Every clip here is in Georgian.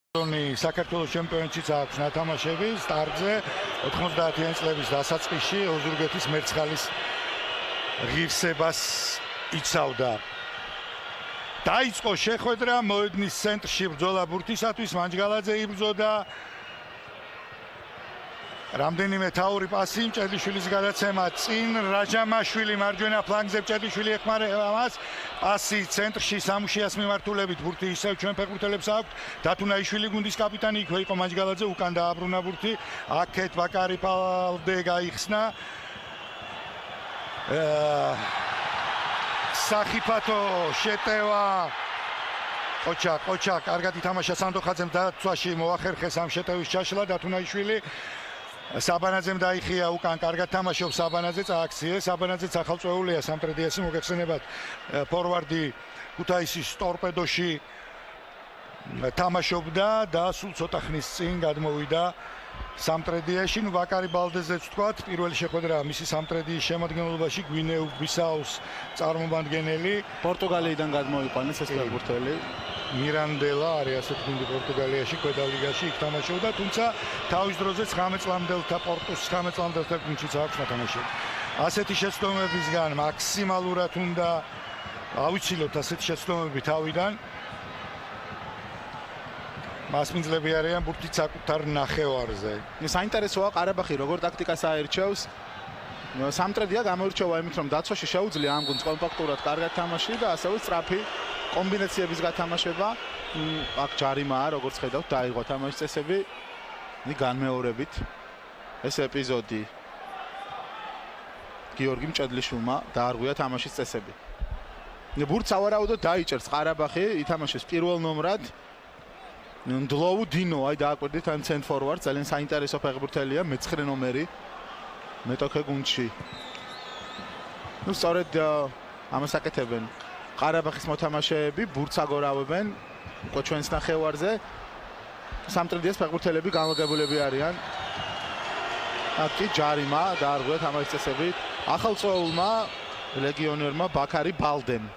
საქართველოს ჩემპიონატშიც აქვს ნათამაშები სტარტზე 90-იანი წლების დასაწყისში ოზურგეთის მერცხალის ღირსებას იცავდა. დაიწყო შეხვედრა მოედნის ცენტრში ბრძოლა ბურთისათვის მანჯგალაძე იბრძოდა. რამდენიმე თაური პასი მჭედიშვილის გადაცემა წინ რაჯამაშვილი მარჯვენა ფლანგზე მჭედიშვილი ეხმარება მას პასი ცენტრში სამუშიას მიმართულებით ბურთი ისევ ჩვენ ფეხბურთელებს აქვს დათუნაიშვილი გუნდის კაპიტანი იქვე იყო მანჯგალაძე უკან დააბრუნა ბურთი აქეთ ბაკარი პალდე გაიხსნა სახიფათო შეტევა ყოჩა კარგად ითამაშა სანდოხაძემ დაცვაში მოახერხეს ამ შეტევის ჩაშლა დათუნაიშვილი საბანაძემ დაიხია უკან კარგად თამაშობს საბანაძე წააქციეს საბანაძეც ახალწეულია სამტრედიაში მოგეხსენებათ ფორვარდი ქუთაისის ტორპედოში თამაშობდა და სულ ცოტა ხნის წინ გადმოვიდა სამტრედიაში ნუ ბაკარი ბალდეზეც ვთქვათ პირველი შეხვედრა მისი სამტრედიის შემადგენლობაში გვინეუ ბისაუს წარმომადგენელი პორტუგალიიდან გადმოიყვანეს ეს ფეხბურთელი მირანდელა არის ასეთ გუნდი პორტუგალიაში ქვედა ლიგაში იქ თამაშობდა თუმცა თავის დროზე 19 წლამდელთა პორტუს 19 წლამდელთა გუნდშიც აქვს ნათამაშები ასეთი შეცდომებისგან მაქსიმალურად უნდა ავიცილოთ ასეთი შეცდომები თავიდან მასპინძლები არიან ბურთით საკუთარ ნახევარზე. საინტერესოა ყარაბაღი როგორ ტაქტიკას აერჩევს. სამტრედია გამოირჩევა იმით, რომ დაცვაში შეუძლია ამ გუნდს კომპაქტურად კარგად თამაში და ასევე სწრაფი კომბინაციების გათამაშება. აქ ჯარიმაა, როგორც ხედავთ, დაიღო თამაშის წესები. განმეორებით ეს ეპიზოდი გიორგი მჭედლიშვილმა დაარღვია თამაშის წესები. ბურთს ავარაუდოდ დაიჭერს ყარაბაღი, ითამაშეს პირველ ნომრად. ნდლოუ დინო აი დააკვირდით ან ცენტრ ფორვარდ ძალიან საინტერესო ფეხბურთელია მე-9 ნომერი მეტოქე გუნდში. ნუ სწორედ ამას აკეთებენ ყარაბაღის მოთამაშეები ბურთს აგორავებენ უკვე ჩვენს ნახევარზე სამტრედიას ფეხბურთელები გამოგებულები არიან. აქ კი ჯარიმა დაარღვია თამაშის წესები ახალწეულმა ლეგიონერმა ბაკარი ბალდემ.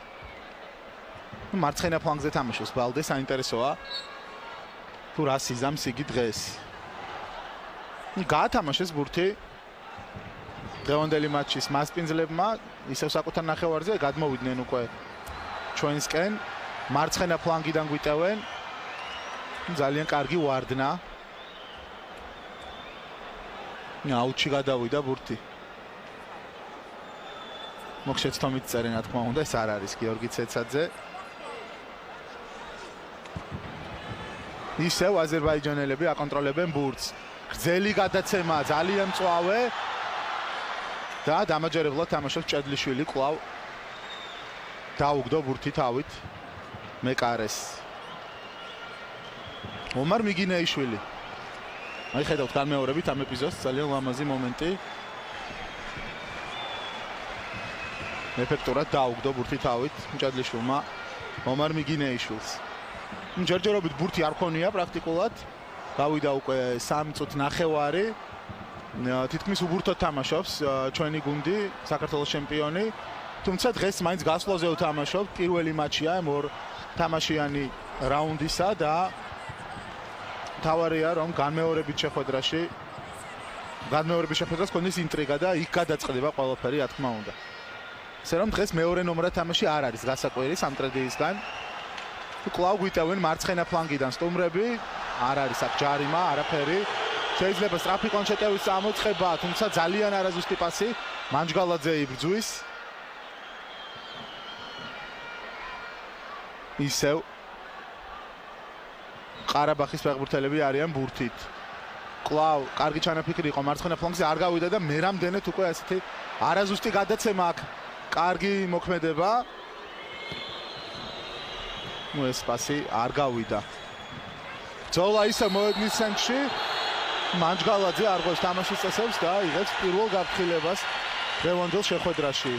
მარცხენა ფლანგზე თამაშობს ბალდე საინტერესოა. თუ რა სიზამს იგი დღეს. გაათამაშეს ბურთი დღევანდელი მატჩის მასპინძლებმა ისევ საკუთარ ნახევარზე გადმოვიდნენ უკვე ჩვენსკენ მარცხენა ფლანგიდან გვიტევენ ძალიან კარგი ვარდნა აუჩი გადავიდა ბურთი მოგშეცდომით წერენ რა თქმა უნდა ეს არ არის გიორგი ცეცაძე ისევ აზერბაიჯანელები აკონტროლებენ ბურთს. გრძელი გადაცემა ძალიან მწვავე და დამაჯერებლად თამაშობს ჭედლიშვილი კვლავ დაუგდო ბურთი თავით მეკარეს. ომარ მიგინეიშვილი. აი ხედავთ განმეორებით ამ ეპიზოდს ძალიან ლამაზი მომენტი. ეფექტურად დაუგდო ბურთი თავით ჭედლიშვილმა ომარ მიგინეიშვილს. ჯერჯერობით ბურთი არ ქონია პრაქტიკულად. გავიდა უკვე 3 წუთი ნახევარი. თითქმის უბურთოდ თამაშობს ჩვენი გუნდი, საქართველოს ჩემპიონი. თუმცა დღეს მაინც გასვლაზე უთამაშობ. პირველი მატჩია ორ თამაშიანი რაუნდისა და თავარია რომ განმეორებით შეხვედრას ქონდეს ინტრიგა და იქ გადაწყდება ყველაფერი, რა თქმა უნდა. ესე რომ დღეს მეორე ნომრად თამაში არ არის გასაკვირი სამტრედიისგან. კვლავ გვიტევენ მარცხენა ფლანგიდან სტუმრები არ არის აქ ჯარიმა არაფერი შეიძლება სწრაფი კონჩეტევის ამოწყება თუმცა ძალიან არაზუსტი პასი მანჯგალაძე იბრძვის ისევ ყარაბაღის ფეხბურთელები არიან ბურთით კვლავ კარგი ჩანაფიქრი იყო მარცხენა ფლანგზე არ გავიდა და მე რამდენად უკვე ასეთი არაზუსტი გადაცემა აქ კარგი მოქმედება ნუ ეს პასი არ გავიდა. ბრძოლა ისე მოედნის ცენტრში მანჯგალაძე არღოს თამაშის წესებს და იღებს პირველ გაფრთხილებას დღევანდელ შეხვედრაში.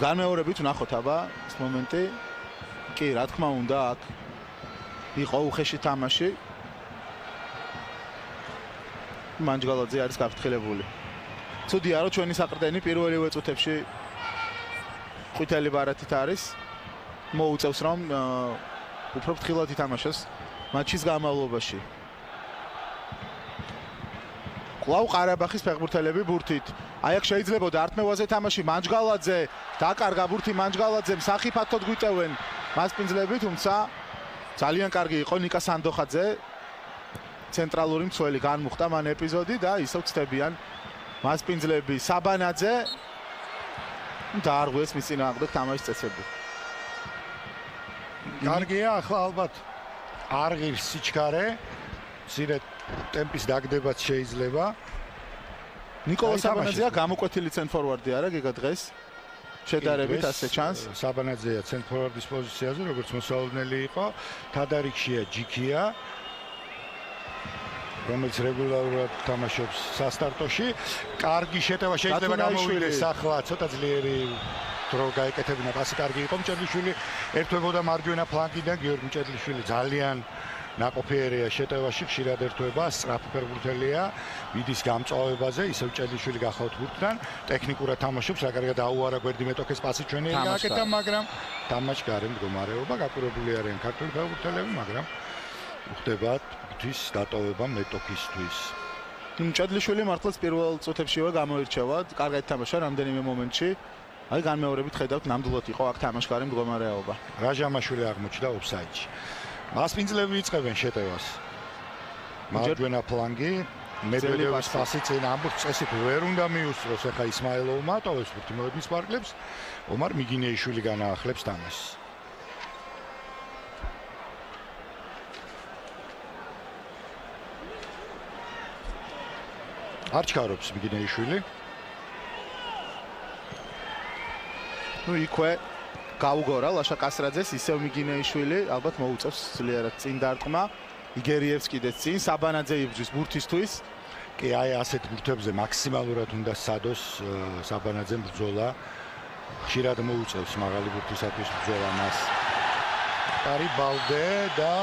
განმეორებით ვნახოთ აბა ეს მომენტი. კი, რა თქმა უნდა, აქ იყო უხეში თამაში. მანჯგალაძე არის გაფრთხილებული. ცუდია რომ ჩვენი საყრდენი პირველივე წუთებში ყვითელი ბარათით არის. მოუწევს რომ უფრო ფრთხილად ითამაშოს მატჩის განმავლობაში. კვლავ ყარაბაღის ფეხბურთელები ბურთით. აი აქ შეიძლებოდა ართმევაზე თამაში მანჯგალაძე დაკარგა ბურთი მანჯგალაძემ სახიფათოდ გვიტევენ მასპინძლები, თუმცა ძალიან კარგი იყო ნიკა სანდოხაძე ცენტრალური მცველი განმუხტა მან ეპიზოდი და ისევ ცდებიან მასპინძლები საბანაძე დაარღვეს მის წინააღმდეგ თამაშის წესები. კარგია, ახლა ალბათ არ ღირს სიჩქარე, მცირე ტემპის დაგდებაც შეიძლება. ნიკოლა საბანაძეა გამოკვეთილი ცენტრფორვარდი არა გიგა დღეს? შედარებით ასე ჩანს. საბანაძეა ცენტრფორვარდის პოზიციაზე, როგორც მოსალოდნელი იყო, თადარიქშია ჯიქია, რომელიც რეგულარულად თამაშობს სასტარტოში. კარგი შეტევა შეიძლება გამოვიდეს ახლა, ცოტა ძლიერი დრო გაეკეთებინა, პასი კარგი იყო მჭედლიშვილი, ერთვებოდა მარჯვენა ფლანგიდან გიორგი მჭედლიშვილი ძალიან ნაყოფიერია შეტევაში, ხშირად ერთვება, სწრაფი ფეხბურთელია, მიდის გამწვავებაზე, ისევ მჭედლიშვილი გახავთ ბურთთან, ტექნიკურად თამაშობს, რა კარგად აუარა გვერდი მეტოქეს პასი ჩვენიერი გააკეთა, მაგრამ თამაშგარე მდგომარეობა, გაკურებული არიან ქართული ფეხბურთელები, მაგრამ ხდება თვის დატოვება მეტოქისთვის. მჭედლიშვილი მართლაც პირველ წუთებშივე გამოირჩევა, კარგად თამაშა რამდენიმე მომენტში. აი განმეორებით ხედავთ, ნამდვილად იყო აქ თამაშგარი მდგომარეობა. რაჟამაშვილი აღმოჩნდა ოფსაიდში. მასპინძლები იწყებენ შეტევას. მარჯვენა ფლანგი, მედვედევის პასი წინ ამბობს წესით ვერ უნდა მიუსწროს, ახლა ისმაილოვმა ტოვებს ბურთი მოედნის პარკლებს, ომარ მიგინეიშვილი განაახლებს თამაშს. არ ჩქარობს მიგინეიშვილი. იქვე გაუგორა ლაშა კასრაძეს, ისევ მიგინეიშვილი ალბათ მოუწევს ძლიერად წინ დარტყმა. იგერიევს კიდეც წინ, საბანაძე იბრძვის ბურთისთვის. კი, აი ასეთ ბურთებზე მაქსიმალურად უნდა სადოს საბანაძემ ბრძოლა. ხშირად მოუწევს მაღალი ბურთისათვის ბრძოლა მას. კარი ბალდე და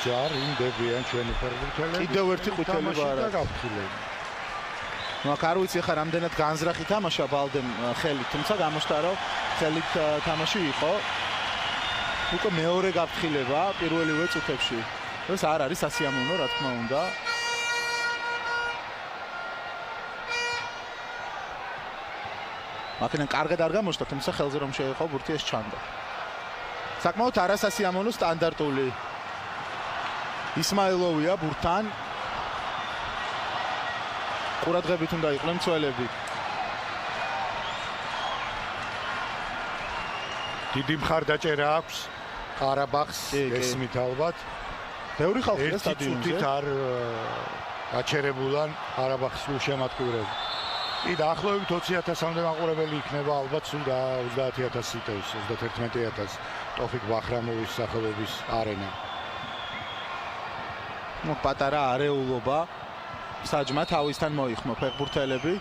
ჯარიმდებიან ჩვენი ფეხბურთელები. კიდევ ერთი ყვითელი ბარათი. ნუ აქ არ ვიცი ხა რამდენად განზრახი თამაშა ბალდემ ხელით, თუმცა გამოჩნდა რომ ხელით თამაში იყო. უკვე მეორე გაფრთხილება პირველივე წუთებში. ეს არ არის სასიამოვნო, რა თქმა უნდა. მაქედან კარგად არ გამოჩნდა, თუმცა ხელზე რომ შეეყო ბურთი ეს ჩანდა. საკმაოდ არასასიამოვნო სტანდარტული ისმაილოვია ბურთთან. ყურადღებით უნდა იყვნენ მცველები. დიდი მხარდაჭერა აქვს ყარაბაღს, ესმით ალბათ. ბევრი ხალხია სტადიონზე. წუთით არ გაჩერებულან ყარაბაღის გულშემატკივრები. კი, დაახლოებით 20,000-მდე მაყურებელი იქნება ალბათ, სულ 30,000 იტევს, 31,000 ტოფიკ ბახრამოვის სახელობის არენა. ნუ პატარა არეულობა საჯმა თავისთან მოიხმო ფეხბურთელები.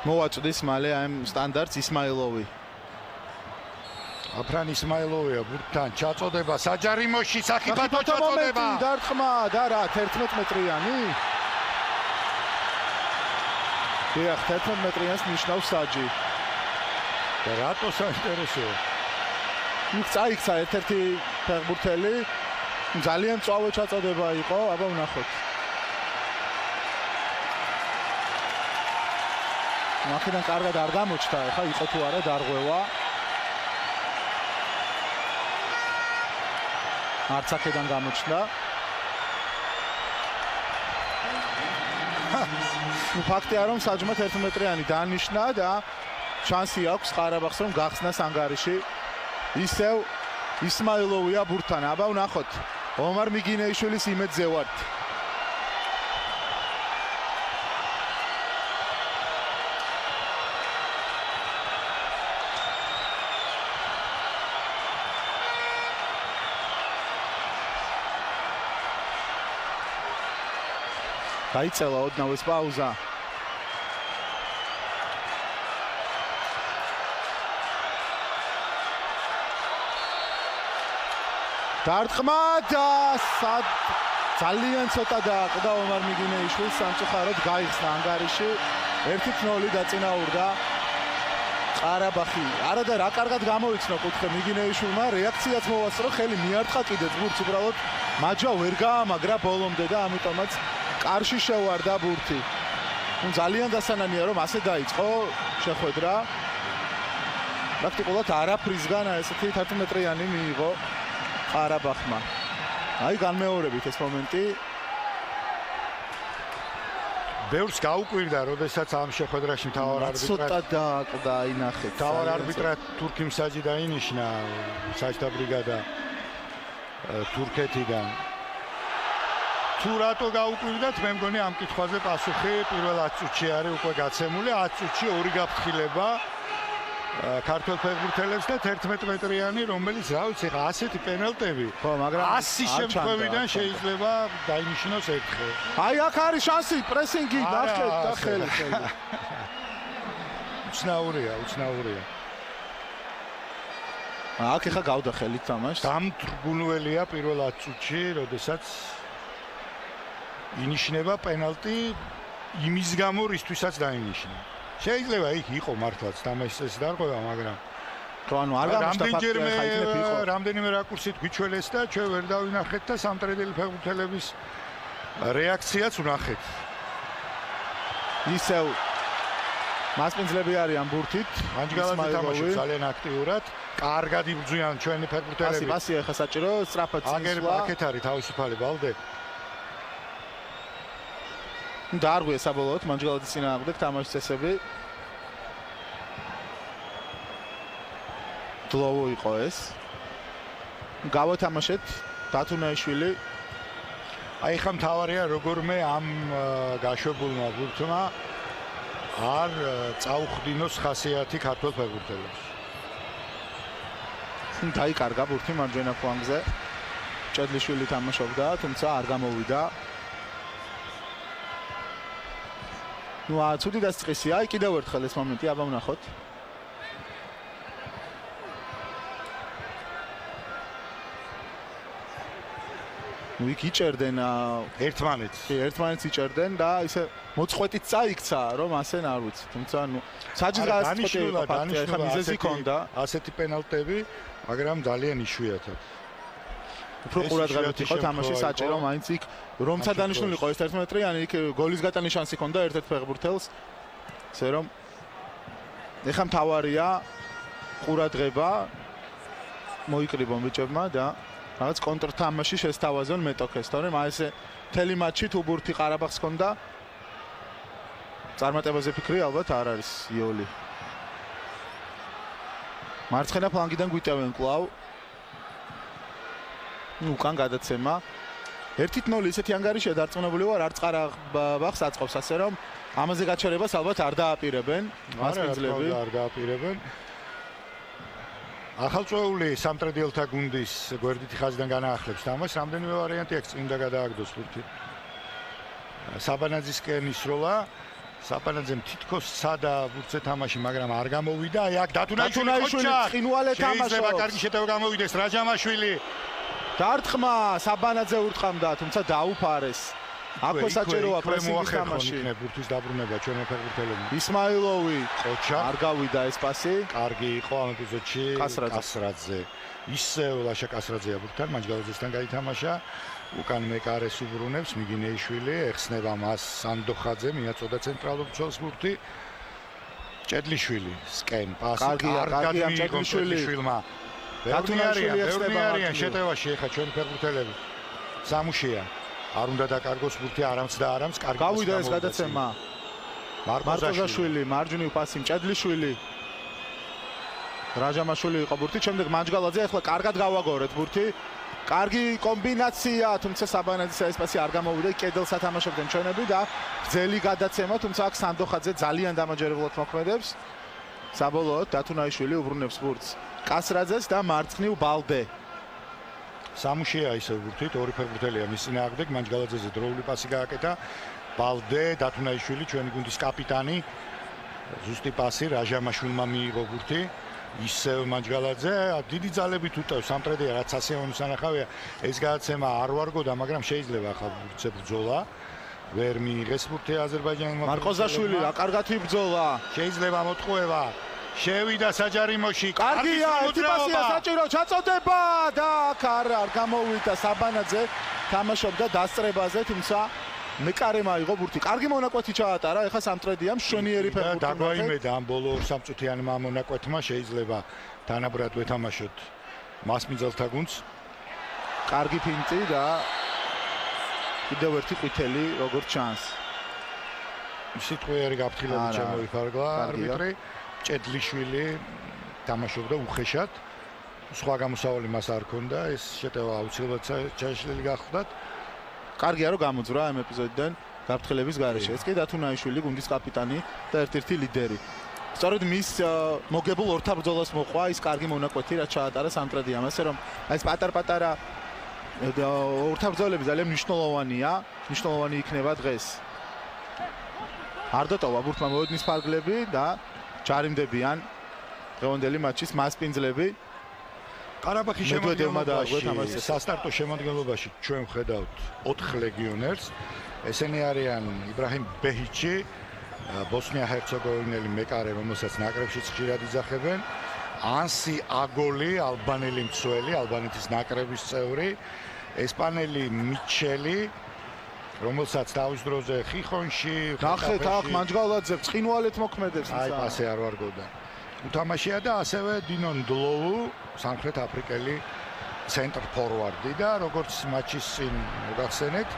მოვაწვდის მალე ამ სტანდარტს ისმაილოვი. აფრან ისმაილოვია ბურთთან ჩაწოდება საჯარიმოში, სახიფათო ჩაწოდება. დარტყმა და რა 11 მეტრიანი? დიახ, 11 მეტრიანს ნიშნავს საჯი. და რატო საინტერესოა? ნუ წაიქცა ერთ-ერთი ფეხბურთელი, ძალიან წვავე ჩაწოდება იყო, აბა ვნახოთ. მაქედან კარგად არ გამოჩნდა, ახლა იყო თუ არა დარღვევა. არც აქედან გამოჩნდა. ნუ ფაქტია რომ საჯმა 11 მეტრიანი დანიშნა და შანსი აქვს ყარაბაღს რომ გახსნას ანგარიში. ისევ ისმაილოვია ბურთთან, აბა ვნახოთ. ომარ მიგინეიშვილის იმედზე ვართ. გაიწელა ოდნავ ეს პაუზა. დარტყმა და ძალიან ცოტა დააყდა ომარ მიგინეიშვილს სამწუხაროდ გაიხსნა ანგარიში 1-0 დაწინაურდა ყარაბაღი. არა და რა კარგად გამოიცნო კუთხე მიგინეიშვილმა, რეაქციაც მოვასწრო, ხელი მიარტყა კიდეც ბურთს, უბრალოდ მაჯვა ვერ გაამაგრა ბოლომდე და ამიტომაც კარში შევარდა ბურთი. ნუ ძალიან დასანანია რომ ასე დაიწყო შეხვედრა. პრაქტიკულად არაფრისგან ესეთი 11 მეტრიანი მიიღო ყარაბაღმა. აი განმეორებით ეს მომენტი. ბევრს გაუკვირდა, როდესაც ამ შეხვედრაში მთავარ არბიტრად ცოტა დააყდა, აი ნახეთ. მთავარ არბიტრად თურქი მსაჯი დაინიშნა საჯდა ბრიგადა თურქეთიდან. თუ რატო გაუკვირდათ, მე მგონი ამ კითხვაზე პასუხი პირველ 10 წუთში არის უკვე გაცემული. 10 წუთში ორი გაფრთხილება ქართველ ფეხბურთელებს და 11 მეტრიანი, რომელიც რა ვიცი, ხა ასეთი პენალტები. ხო, მაგრამ 100 შემთხვევიდან შეიძლება დაინიშნოს ერთხელ. აი აქ არის შანსი, პრესინგი, ნახეთ და ხელი. უცნაურია. აქ ეხა გავდა ხელით თამაშს. დამძგუნველია პირველ 10 წუთში, როდესაც ინიშნება პენალტი იმის გამო, რისთვისაც დაინიშნა. შეიძლება იქ იყო მართლაც თამაშის დარღვევა, მაგრამ ანუ არ რამდენჯერმე რამდენიმე რაკურსით გვიჩველეს და ჩვენ ვერ დავინახეთ და სამტრედელი ფეხბურთელების რეაქციაც ვნახეთ. ისევ მასპინძლები არიან ბურთით. ანჯგალაძე თამაშობს ძალიან აქტიურად, კარგად იბრძვიან ჩვენი ფეხბურთელები. პასი ახლა საჭირო, სწრაფად წინსვლა. აქეთ არის თავისუფალი ბალდე. დაარღვია საბოლოოდ მანჯგალაძის წინააღმდეგ თამაშის წესები. დლოვო იყო ეს. გავათამაშეთ დათუნაიშვილი. აი ხა მთავარია როგორმე ამ გაშვებულმა ბურთმა არ წაუხდინოს ხასიათი ქართველ ფეხბურთელებს. დაიკარგა ბურთი მარჯვენა ფლანგზე. ჭედლიშვილი თამაშობდა, თუმცა არ გამოვიდა. ნუ ცუდი დასწრესია, აი კიდევ ერთხელ ეს მომენტი აბა ვნახოთ. ნუ იქ იჭერდნენ ერთმანეთს. ერთმანეთს იჭერდნენ და ისე მოწყვეტით წაიქცა, რომ ასე არ ვიცი. თუმცა ნუ საჯის დანიშნულა ხა მიზეზი ქონდა. ასეთი პენალტები, მაგრამ ძალიან იშვიათად. უფრო ყურადღებით იყო თამაში საჭირო, მაინც იქ რომცა დანიშნული იყო ეს 11 მეტრიანი, იქ გოლის გატანის შანსი ქონდა ერთ-ერთ ფეხბურთელს. ესე რომ ეხა მთავარია ყურადღება მოიკრიბონ ბიჭებმა და რაღაც კონტრთამაში შესთავაზონ მეტოქეს, თორემ აი ესე მთელი მატჩი თუ ბურთი ყარაბაღს ქონდა წარმატებაზე ფიქრი ალბათ არ არის იოლი. მარცხენა ფლანგიდან გვიტევენ კვლავ. უკან გადაცემა 1-0 ისეთი ანგარიშია დარწმუნებული ვარ არც ყარაბაღს აწყობს, ასე რომ ამაზე გაჩერებას ალბათ არ დააპირებენ მასპინძლები. არ დააპირებენ. ახალწვეული სამტრედიელთა გუნდის გვერდითი ხაზიდან განაახლებს თამაშს, რამდენიმე ვარიანტი აქვს წინ და გადააგდოს ბურთი. საბანაძისკენ ისროლა, საბანაძემ თითქოს სადა ბურთზე თამაში, მაგრამ არ გამოვიდა. აი აქ დათუნაიშვილი ყინვალე თამაშობს. შეიძლება კარგი შეტევა გამოვიდეს რაჯამაშვილი. დარტყმა საბანაძე ურტყამდა, თუმცა დაუფარეს. აქვე საჭიროა პრესინგის თამაში. ბურთის დაბრუნება ჩვენო ფეხბურთელებმა. ისმაილოვი ყოჩა არ გავიდა ეს პასი. კარგი იყო ამ ეპიზოდში კასრაძე. ისევ ლაშა კასრაძეა ბურთთან, მანჯგალაძესთან გაითამაშა. უკან მეკარეს უბრუნებს მიგინეიშვილი, ეხსნება მას სანდოხაძე, მიაწოდა ცენტრალურ მცველს ბურთი. ჭედლიშვილი, სკენ პასი. კარგი ამ ჭედლიშვილმა. ბევრნი შეტევაში ახლა ჩვენი ფეხბურთელები. სამუშია. არ უნდა დაკარგოს ბურთი არამც და არამც კარგი გავიდა ეს გადაცემა. მარტოზაშვილი, მარჯვნივ პასი ჭედლიშვილი. რაჟამაშვილი იყო ბურთი, შემდეგ მანჯგალაძე, ახლა კარგად გავაგორეთ ბურთი. კარგი კომბინაცია, თუმცა საბანაძის ეს პასი არ გამოვიდა, კედელს ათამაშებდნენ ჩვენები და გრძელი გადაცემა, თუმცა აქ სანდოხაძე ძალიან დამაჯერებლად მოქმედებს. საბოლოოდ დათუნაიშვილი უბრუნებს ბურთს კასრაძეს და მარცხნივ ბალდე. სამუშია ისე ბურთით, ორი ფეხბურთელია მის წინააღმდეგ, მანჯგალაძეზე დროული პასი გააკეთა. ბალდე, დათუნაიშვილი, ჩვენი გუნდის კაპიტანი. ზუსტი პასი რაჟამაშვილმა მიიღო ბურთი. ისევ მანჯგალაძე დიდი ძალებით უტევს სამტრედია რაც ასეონის ანახავია ეს გადაცემა არ ვარგოდა მაგრამ შეიძლება ახლა ბურთზე ბრძოლა ვერ მიიღეს ბურთი აზერბაიჯანელმა მარკოზაშვილი რა კარგად იბრძოლა შეიძლება მოტყუება შევიდა საჯარიმოში კარგია ერთი პასია საჭირო ჩაწოდება და აქ არ გამოვიდა საბანაძე თამაშობდა დასწრებაზე თუმცა მეკარემ აიღო ბურთი კარგი მონაკვეთი ჩაატარა ეხა სამტრედიამ შვენიერი ფეხბურთი დაგვაიმედა ამ ბოლო 2 წუთიანმა მონაკვეთმა შეიძლება თანაბრად ვეთამაშოთ მასმიძელთა გუნდს კარგი ფინტი და კიდევ ერთი ყვითელი როგორც ჩანს სიტყვიერი გაფრთხილებით შემოიფარგლა არბიტრი ჭედლიშვილი თამაშობდა უხეშად სხვა გამოსავალი მას არ ქონდა ეს შეტევა აუცილებლად ჩაშლილი გახდათ კარგია რომ გამოძვრა ამ ეპიზოდიდან გაფრთხილების გარეშე ეს კი დათუნაიშვილი გუნდის კაპიტანი და ერთ-ერთი ლიდერი სწორედ მის მოგებულ ორთა ბრძოლას მოყვა ის კარგი მონაკვეთი რაც ჩაატარა სამტრედიამ ასე რომ ეს პატარ-პატარა ორთა ბრძოლები ძალიან მნიშვნელოვანი იქნება დღეს არ დატოვა ბურთმა მოედნის ფარგლები და ჯარიმდებიან დღევანდელი მატჩის მასპინძლები ყარაბაღის შემადგენლობაში სასტარტო შემადგენლობაში ჩვენ ვხედავთ 4 ლეგიონერს ესენი არიან იბრაჰიმ ბეჰიჩი ბოსნია-ჰერცეგოვინელი მეკარე რომელსაც ნაკრებშიც ხშირად იძახებენ ანსი აგოლი ალბანელი მცველი ალბანეთის ნაკრების წევრი ესპანელი მიჩელი რომელსაც თავის დროზე ხიხონში ნახეთ აქ მანჯგალაძე ცხინვალეთ მოქმედებს აი ასე არ ვარგოდა უთამაშია და ასევე დინო ნდლოუ სამხრეთ აფრიკელი ცენტრ ფორვარდი და როგორც მატჩის წინ მოგახსენეთ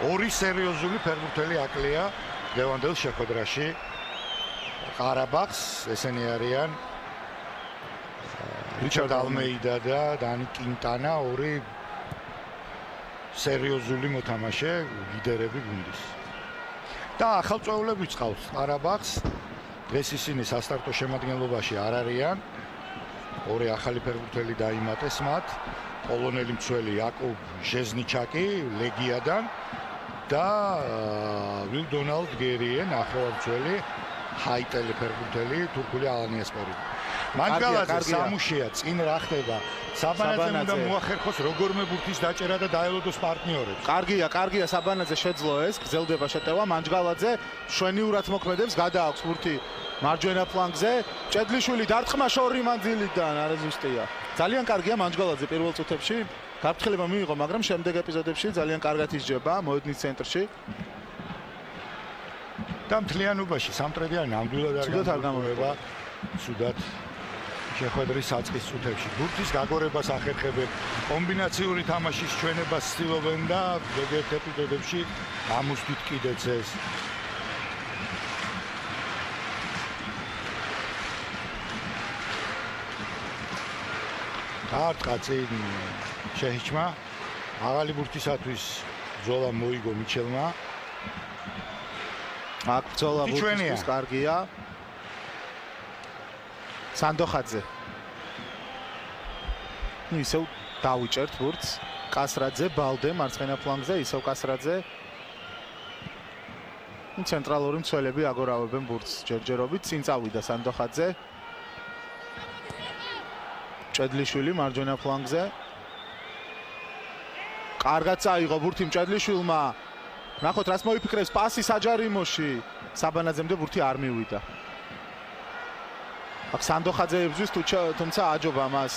ორი სერიოზული ფეხბურთელი აკლია ლევანდელ შეხვედრაში ყარაბაღს ესენი არიან რიჩარდ ალმეიდა და დანი კინტანა ორი სერიოზული მოთამაშე ლიდერები გუნდის და ახალ წევრები წავს ყარაბაღს დღეს ისინი სასტარტო შემადგენლობაში არ არიან ორი ახალი ფეხბურთელი დაიმატეს მათ პოლონელი მცველი იაკობ ჟეზნიჩაკი ლეგიადან და ვილ დონალდ გერიე ნახევარმცველი ჰაიტელი ფეხბურთელი თურქული ალანიასპორი მანჯგალაძე სამუშია წინ რა ხდება საბანაძემ უნდა მოახერხოს როგორმე ბურთის დაჭერა და დაელოდოს პარტნიორებს კარგია საბანაძე შეძლო ეს გრძელდება შეტევა მანჯგალაძე შვენიურად მოქმედებს გადააქვს ბურთი მარჯვენა ფლანგზე ჭედლიშვილი დარტყმა შორი მანძილიდან არაზუსტია ძალიან კარგია მანჯგალაძე პირველ წუთებში გაფრთხილება მიიღო მაგრამ შემდეგ ეპიზოდებში ძალიან კარგად ისჯება მოედნის ცენტრში და მთლიანობაში სამტრედია ნამდვილად არ გამოვება ცუდად შეხვედრის საწყის წუთებში ბურთის გაგორებას ახერხებენ კომბინაციური თამაშის ჩვენებას ცდილობენ და ზოგიერთ ეპიზოდებში ამოსდით კიდეც ეს არტყაცინ შეჰიჩმა აღალი ბურთისათვის ბრძოლა მოიგო მიჩელმა აქ ბრძოლა ბურთისთვის კარგია სანდოხაძე ისევ დავიჭერთ ბურთს კასრაძე ბალდე მარცხენა ფლანგზე ისევ კასრაძე ცენტრალური მცველები აგორავებენ ბურთს ჯერჯერობით წინ წავიდა სანდოხაძე ჭედლიშვილი მარჯვენა ფლანგზე კარგად წაიღო ბურთი ჭედლიშვილმა ნახოთ რაც მოიფიქრებს პასი საჯარიმოში საბანაძემდე ბურთი არ მივიდა აქ სანდოხაძე ებრძვის თუმცა აჯობა მას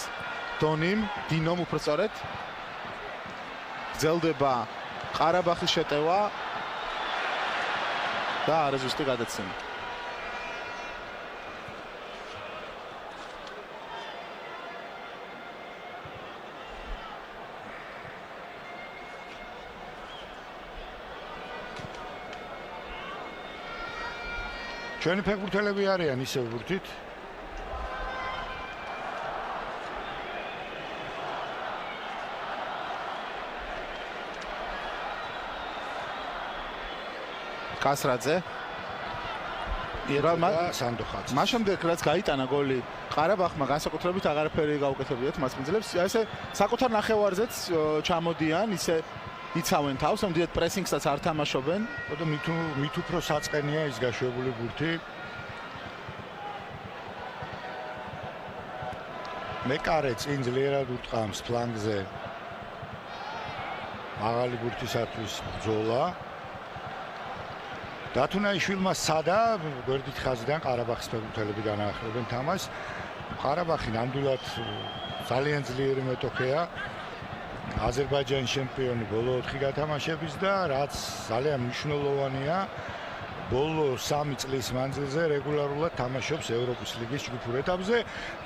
დონიმ დინომ უფრო სწორედ გრძელდება ყარაბაღის შეტევა და არაზუსტი გადაცემა ჩვენი ფეხბურთელები არიან ისევ ბურთით კასრაძე სანდოხაძე მას შემდეგ რაც გაიტანა გოლი ყარაბაღმა განსაკუთრებით აღარაფერი გაუკეთებიათ მასპინძლებს ესე საკუთარ ნახევარზეც ჩამოდიან ისე იცავენ თავს ამდენად პრესინგსაც არ თამაშობენ და მით უფრო საწყენია ის გაშვებული ბურთი მეკარე წინ ძლიერად უტყამს ფლანგზე მაღალი ბურთისათვის ბრძოლა დათუნაიშვილმა სადა გვერდით ხაზიდან ყარაბაღის ფეხბურთელები განაახლებენ თამაშს ყარაბაღი ნამდვილად ძალიან ძლიერი მეტოქეა აზერბაიჯანის ჩემპიონი ბოლო 4 გათამაშების და რაც ძალიან მნიშვნელოვანია ბოლო 3 წლის მანძილზე რეგულარულად თამაშობს ევროპის ლიგის ჯგუფურ ეტაპზე,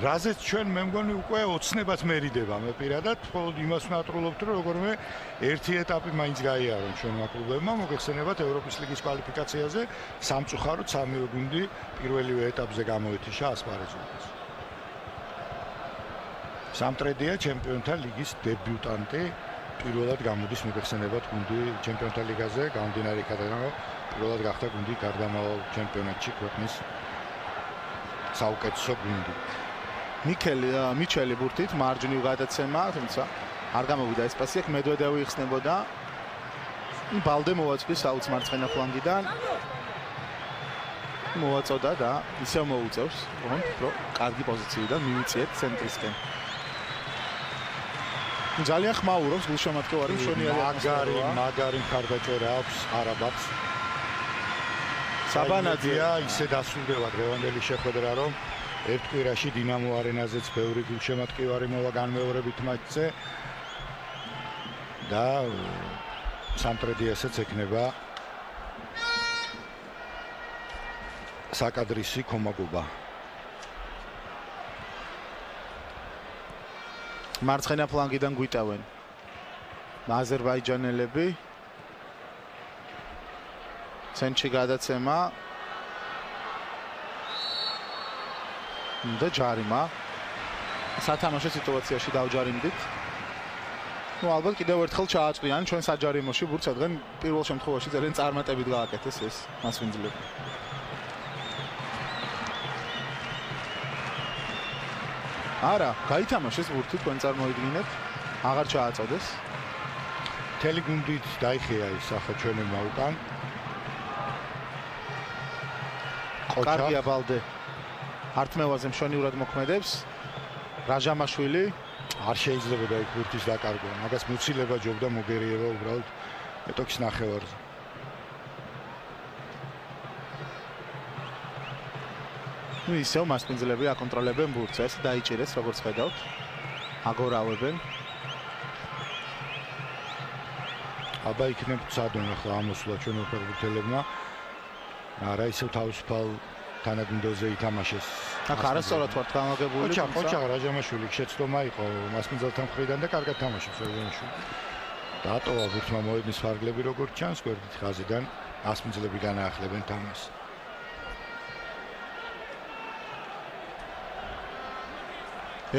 რაზეც ჩვენ მე მგონი უკვე ოცნებას მერიდება. მე პირადად მხოლოდ იმას ვნატროლობთ, რომ როგორმე ერთი ეტაპი მაინც გაიარონ ჩვენმა კლუბებმა, მოგეხსენებათ ევროპის ლიგის კვალიფიკაციაზე სამწუხაროდ 3 გუნდი პირველივე ეტაპზე გამოეთიშა ასპარეზობას. სამტრედია ჩემპიონთა ლიგის დებიუტანტი პირველად გამოდის მოგეხსენებათ გუნდი ჩემპიონთა ლიგაზე, გამომდინარე იქიდან რომ პირველად გახდა გუნდი გარდამავალ ჩემპიონატში ქვეყნის საუკეთესო გუნდი. მიჩელი ბურთით მარჯვნივ გადაცემა, თუმცა არ გამოვიდა ეს პასი, აქ მედვედევი იხსნებოდა. ბალდე მოვაწვდის საუც მარცხენა ფლანგიდან. მოვაწოდა და ისევ მოუწევს, რომ კარგი პოზიციიდან მივიწიეთ ცენტრისკენ. ძალიან ხმაურობს გულშემატკივარი მშვენიერი მაგარი მხარდაჭერა აქვს ყარაბაღს. საბანაძეა ისე დასრულდება დღევანდელი შეხვედრა, რომ ერთ კვირაში დინამო არენაზეც ბევრი გულშემატკივარი მოვა განმეორებით მატჩზე და სამტრედიასაც ეკნება საკადრისი კომაგობა. მარცხენა ფლანგიდან გვიტევენ აზერბაიჯანელები ცენტრში გადაცემა და ჯარიმა სათამაშო სიტუაციაში დავჯარიმდით. ალბათ კიდევ ერთხელ ჩააწყვიან ჩვენ საჯარიმოში ბურთს, რადგან პირველ შემთხვევაში ძალიან წარმატებით გააკეთეს ეს მასვინძლები. არა, გაითამაშეს ბურთი, თქვენ წარმოიდგინეთ, აღარ ჩააწოდეს. მთელი გუნდით დაიხია ის ახლა ჩვენებმა უკან. კარგია ბალდე. ართმევაზე მშვენივრად მოქმედებს. რაჟამაშვილი არ შეიძლებოდა იქ ბურთის დაკარგვა. მაგას მოცილება ჯობდა მოგერიევა უბრალოდ მეტოქის ნახევარზე. ისევ მასპინძლები აკონტროლებენ ბურთს, ეს დაიჭირეს როგორც ხედავთ. აგორავებენ. აბა იქნებ წადონ ახლა ამოსვლა ჩვენ ფეხბურთელებმა. არა ისევ თავისუფალ თანაგუნდოზე ითამაშეს. აქ არასწორად ვართ გამაგებული. ოჩა რაჟამაშვილი შეცდომა იყო მასპინძელთან მხრიდან და კარგად თამაშობს რაჟამაშვილი. დატოვა ბურთმა მოედნის ფარგლები როგორც ჩანს გვერდით ხაზიდან მასპინძლები განაახლებენ თამაშს.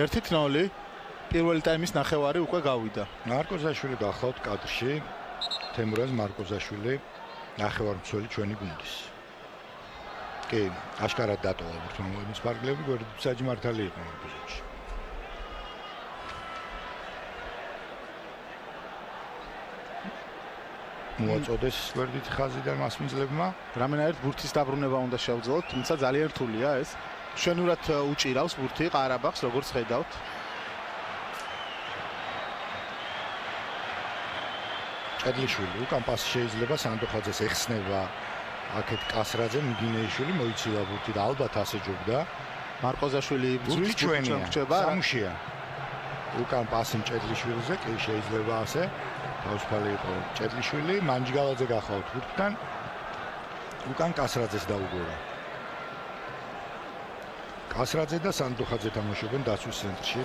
ერთით 0 პირველი ტაიმის ნახევარი უკვე გავიდა. მარკოზაშვილი გახლავთ კადრში. თემურაზ მარკოზაშვილი ნახევარმცველი ჩვენი გუნდის. კი, აშკარად დატოვა ბურთმა მოედნის ფარგლები, გვერდით საჯმართალი იყო პოზიციაში. მოაწოდეს გვერდით ხაზიდან მასპინძლებმა. რამენაირად ბურთის დაბრუნება უნდა შევძლოთ, თუმცა ძალიან რთულია ეს. მშვენივრად უჭირავს ბურთი ყარაბაღს, როგორც ხედავთ. ჭედლიშვილი უკან პასი შეიძლება სანდოხაძეს ეხსნება აქეთ კასრაძე მიგინეიშვილი მოიცილა ბურთი და ალბათ ასე ჯობდა. მარკოზაშვილი ბურთი ჩვენია. სამუშია. უკან პასი ჭედლიშვილზე კი შეიძლება ასე. თავისუფალი იყო ჭედლიშვილი, მანჯგალაძე გახლავთ ბურთთან. უკან კასრაძეს დაუგორა. კასრაძე და სანდოხაძე თამაშობენ დაცვის ცენტრში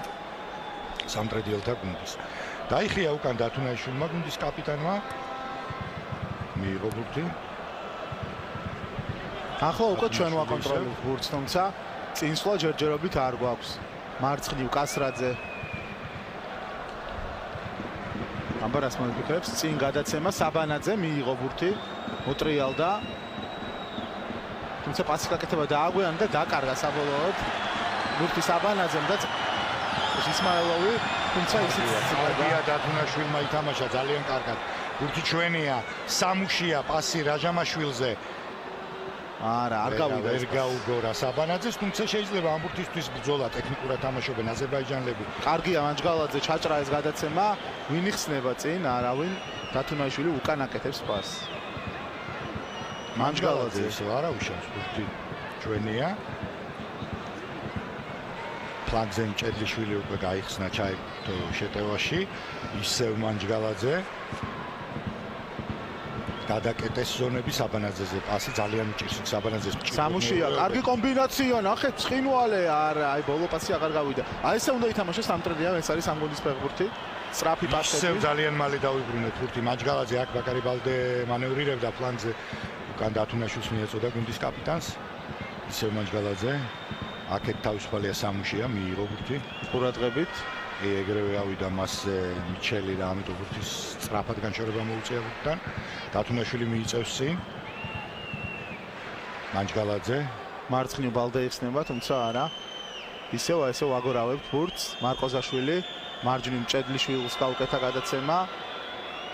სამტრედიელთა გუნდის. დაიხია უკან დათუნაიშვილმა გუნდის კაპიტანმა. მიიღო ბურთი. ახლა უკვე ჩვენ ვაკონტროლებთ ბურთს, თუმცა წინსვლა ჯერჯერობით არ გვაქვს. მარცხნივ კასრაძე. ამბარას მოიფიქრებს, წინ გადაცემა საბანაძე მიიღო ბურთი, მოტრიალდა. თუმცა პასის გაკეთება დააგვიანა და დაკარგა საბოლოოდ. ბურთი საბანაძემ და ისმაილოვი, თუმცა ისიც კარგია დათუნაშვილმა ითამაშა ძალიან კარგად. ბურთი ჩვენია, სამუშია პასი რაჟამაშვილზე. არა, არ გავიდა ვერ გაუგორა საბანაძეს, თუმცა შეიძლება ამ ბურთისთვის ბრძოლა ტექნიკურად თამაშობენ აზერბაიჯანელები. კარგია მანჯგალაძე ჩაჭრა ეს გადაცემა, ვინ იხსნება წინ, არავინ დათუნაიშვილი უკან აკეთებს პასს. მანჯგალაძე ისე არა უშავს ბურთი ჩვენია. ფლანგზე ჭედლიშვილი უკვე გაიხსნა ჩაერთო შეტევაში, ისევ მანჯგალაძე. გადაკეტეს ზონები საბანაძეზე პასი ძალიან უჭირს საბანაძეს ჭირს. სამუშია, კარგი კომბინაცია, ნახეთ, ცხინვალე, არა, აი ბოლო პასი აღარ გავიდა. აი ესე უნდა ითამაშოს სამტრედია, ეს არის სამგუნდის ფეხბურთი. სწრაფი პასები. ისევ ძალიან მალე დავიბრუნეთ ბურთი. მანჯგალაძე აქ ბაკარი ბალდე მანევრირებდა ფლანგზე. უკან დათუნაშვილს მიეწოდა გუნდის კაპიტანს. ისევ მანჯგალაძე. აქეთ თავისუფალია სამუშია, მიიღო ბურთი. ყურადღებით. ეგრევე ავიდა მასზე მიჩელი და ამიტომ ბურთის სწრაფად განშორება მოუწია ბურთთან. დათუნაშვილი მიიწევს წინ. მანჯგალაძე მარცხნივ ბალდე იხსნება, თუმცა არა. ისევ ვაგორავებთ ბურთს. მარკოზაშვილი, მარჯვნივ ჭედლიშვილს გაუკეთა გადაცემა.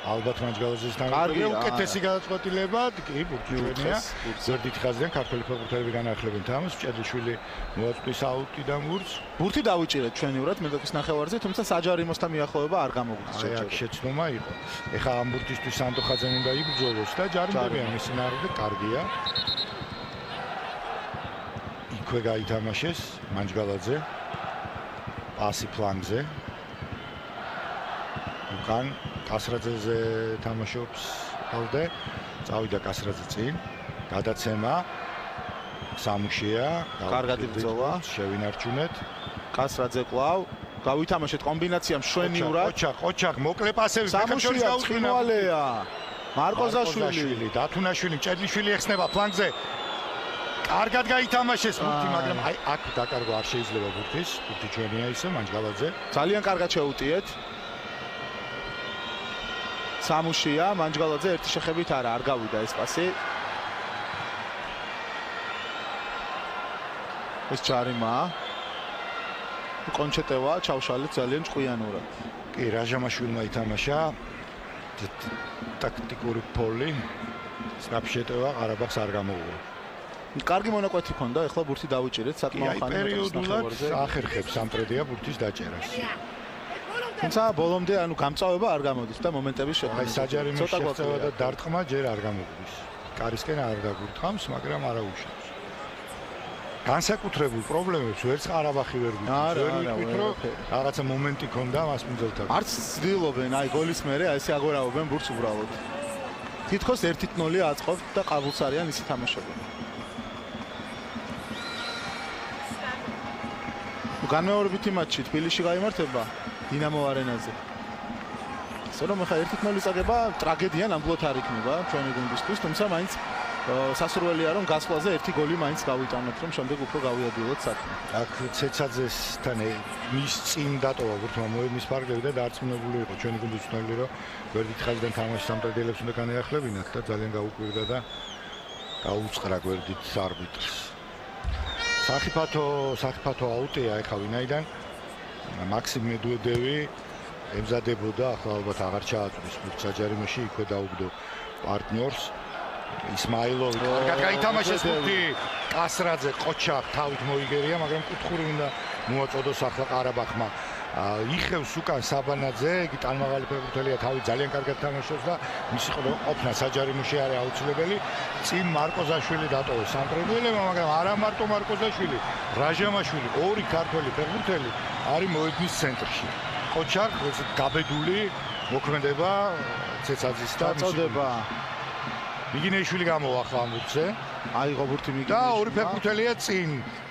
ალბათ მანჯგალაძეს თანხმდება უკეთესი გადაწყვეტილება, კი, ბურთი ჩვენია. ზერდით ხაზიდან ქართველი ფეხბურთელები განახლებენ თამაშს. ჭედლიშვილი მოაწვის აუტიდან ბურთს. ბურთი დავიჭირეთ ჩვენივრად მეტოქის ნახევარზე, თუმცა საჯარიმოსთან მიახლოება არ გამოგვდის აი აქ შეცდომა იყო. ეხლა ამ ბურთისთვის სანდო ხაძემ უნდა იბრძოლოს და ჯარიმდებიან მისი ნარგე კარგია. იქვე გაითამაშეს მანჯგალაძე. პასი ფლანგზე. უკან კასრაძეზე თამაშობს ბალდე. წავიდა კასრაძე წინ. გადაცემა სამუშია. კარგად იბრძოლა. შევინარჩუნეთ. კასრაძე კვლავ გავითამაშეთ კომბინაცია მშვენივრად. ოჩაკ მოკლე პასები სამუშია ცხინვალეა. მარკოზაშვილი, დათუნაშვილი, ჭედლიშვილი ეხსნება ფლანგზე. კარგად გაითამაშეს ბურთი, მაგრამ აი აქ დაკარგვა არ შეიძლება ბურთის. ბურთი ჩვენია ისე მანჯგალაძე. ძალიან კარგად შეუტიეთ. სამუშია, მანჯგალაძე ერთი შეხებით არ გავიდა ეს პასი. ეს ჯარიმაა. კონჩეტევა ჩავშალეთ ძალიან ჭკვიანურად. კი, რაჟამაშვილმა ითამაშა ტაქტიკური ფოლი. სწრაფი შეტევა ყარაბაღს არ გამოუღო. კარგი მონაკვეთი ჰქონდა, ეხლა ბურთი დავიჭირეთ საკმაო ხანი. პერიოდულად ახერხებს სამტრედია ბურთის დაჭერას. თუმცა ბოლომდე ანუ გამწვავება არ გამოდის და მომენტების შეხვედრა. აი საჯარიმოს შეწევა და დარტყმა ჯერ არ გამოგვდის. კარისკენ არ დაგურთხავს, მაგრამ არა უშავს. განსაკუთრებულ პრობლემებს ვერც ყარაბაღი ვერ გვიგვით, რომ რაღაცა მომენტი ქონდა მას მძელთან. არც ცდილობენ, აი გოლის მერე აი ესე აგორავებენ ბურთს უბრალოდ. თითქოს 1-0 აწყობთ და ყაბულს არიან ისე თამაშობენ. განმეორებითი მატჩი თბილისში გაიმართება დინამო არენაზე. ისე რომ ახლა 1-0 წაგება ტრაგედია ნამდვილად არ იქნება ჩვენი გუნდისთვის, თუმცა მაინც სასურველია რომ გასვლაზე ერთი გოლი მაინც გავიტანოთ, რომ შემდეგ უფრო გავიადვილოთ საქმე. აქ ცეცაძესთან მის წინ დატოვა ბურთმა მოემის ფარგლები და დარწმუნებული იყო ჩვენი გუნდის მწვრთნელი, რომ გვერდით ხაზიდან თამაში სამტრედიელებს უნდა განეახლებინათ და ძალიან გაუკვირდა და გაუწყრა გვერდით არბიტრს. საფათო აუტია ეხა ვინაიდან მაქსიმ მედვედევი ემზადებოდა, ახლა ალბათ აღარ ჩააწვის ბურთს საჯარიმოში, იქვე დაუგდო პარტნიორს. ისმაილოვი კარგად გაითამაშეს ბურთი. კასრაძე ყოჩა თავით მოიგერია, მაგრამ კუთხური უნდა მოაწოდოს ახლა ყარაბაღმა. იხევს უკან საბანაძე, იგი ტანმაღალი ფეხბურთელია, თავი ძალიან კარგად თამაშობს და მისი ყოფნა საჯარიმოში არის აუცილებელი. წინ მარკოზაშვილი დატოვეს სამტრედიელებმა, მაგრამ არა მარტო მარკოზაშვილი, რაჟამაშვილი, ორი ქართველი ფეხბურთელი არის მოედნის ცენტრში. ყოჩა გაბედული მოქმედება ცეცაძის და წოდება მიგინეიშვილი გამოახლა ამ ბურთზე. აიღო ბურთი მიგინეიშვილი. და ორი ფეხბურთელია წინ.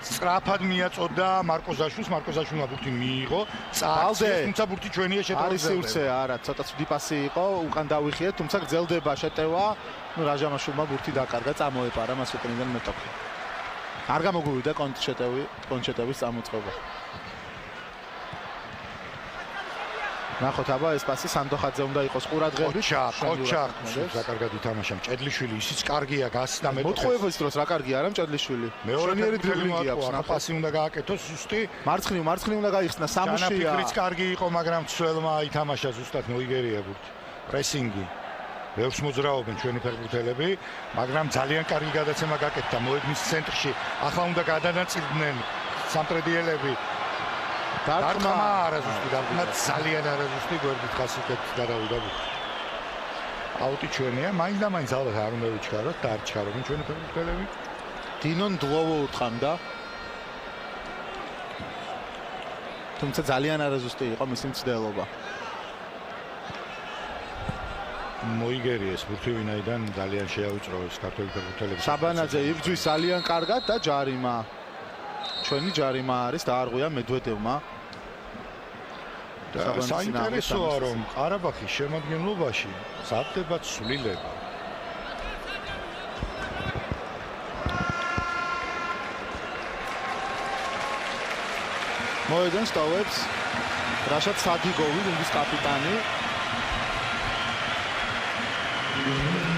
სწრაფად მიაწოდა მარკოზაშვილს, მარკოზაშვილმა ბურთი მიიღო. წააგდეს, თუმცა ბურთი ჩვენია შეტევა. არის სივრცე, არა, ცოტა ცუდი პასი იყო, უკან დავიხიეთ, თუმცა გრძელდება შეტევა. ნუ რაჟამაშვილმა ბურთი დაკარგა, წამოეპარა მას უკანიდან მეტოქი. არ გამოგვივიდა კონჩეტევის წამოწყობა. ნახოთ აბა ეს პასი სანდოხაძე უნდა იყოს ყურადღებით. ყოჩა საკარგად ითამაშა. ჭედლიშვილი ისიც კარგია გასდა მეტოქეს. მოთხოვების დროს რა კარგია არა ჭედლიშვილი. მეორი დრიბლინგი აქვს, პასი უნდა გააკეთოს ზუსტი. მარცხნივ უნდა გაიხსნა სამუშია. ჯანაფიქრიც კარგი იყო, მაგრამ ცველმა ითამაშა ზუსტად მოიგერია ბურთი. პრესინგი. ბევრს მოძრაობენ ჩვენი ფეხბურთელები, მაგრამ ძალიან კარგი გადაცემა გაკეთდა მოედნის ცენტრში. ახლა უნდა გადანაწილდნენ სამტრედიელები. დარტყმა არაზუსტი დარტყმა ძალიან არაზუსტი გვერდით ხასიათით გადავიდა. აუტი ჩვენია, მაინც და მაინც ალბათ არ უნდა ვიჩქაროთ და არ ჩქარობენ ჩვენი ფეხბურთელები. დინონ დლოვო უთხრამდა. თუმცა ძალიან არაზუსტი იყო მისი მცდელობა. მოიგერიეს ბურთი ვინაიდან ძალიან შეავიწროეს ქართველი ფეხბურთელები. საბანაძე იბრძვის ძალიან კარგად და ჯარიმა. ჩვენი ჯარიმა არის დაარღვია მედვედევმა. საინტერესოა რომ ყარაბაღის შემადგენლობაში მზადდება ცვლილება. მოედანს ტოვებს რაშად სადინოვი, გუნდის კაპიტანი.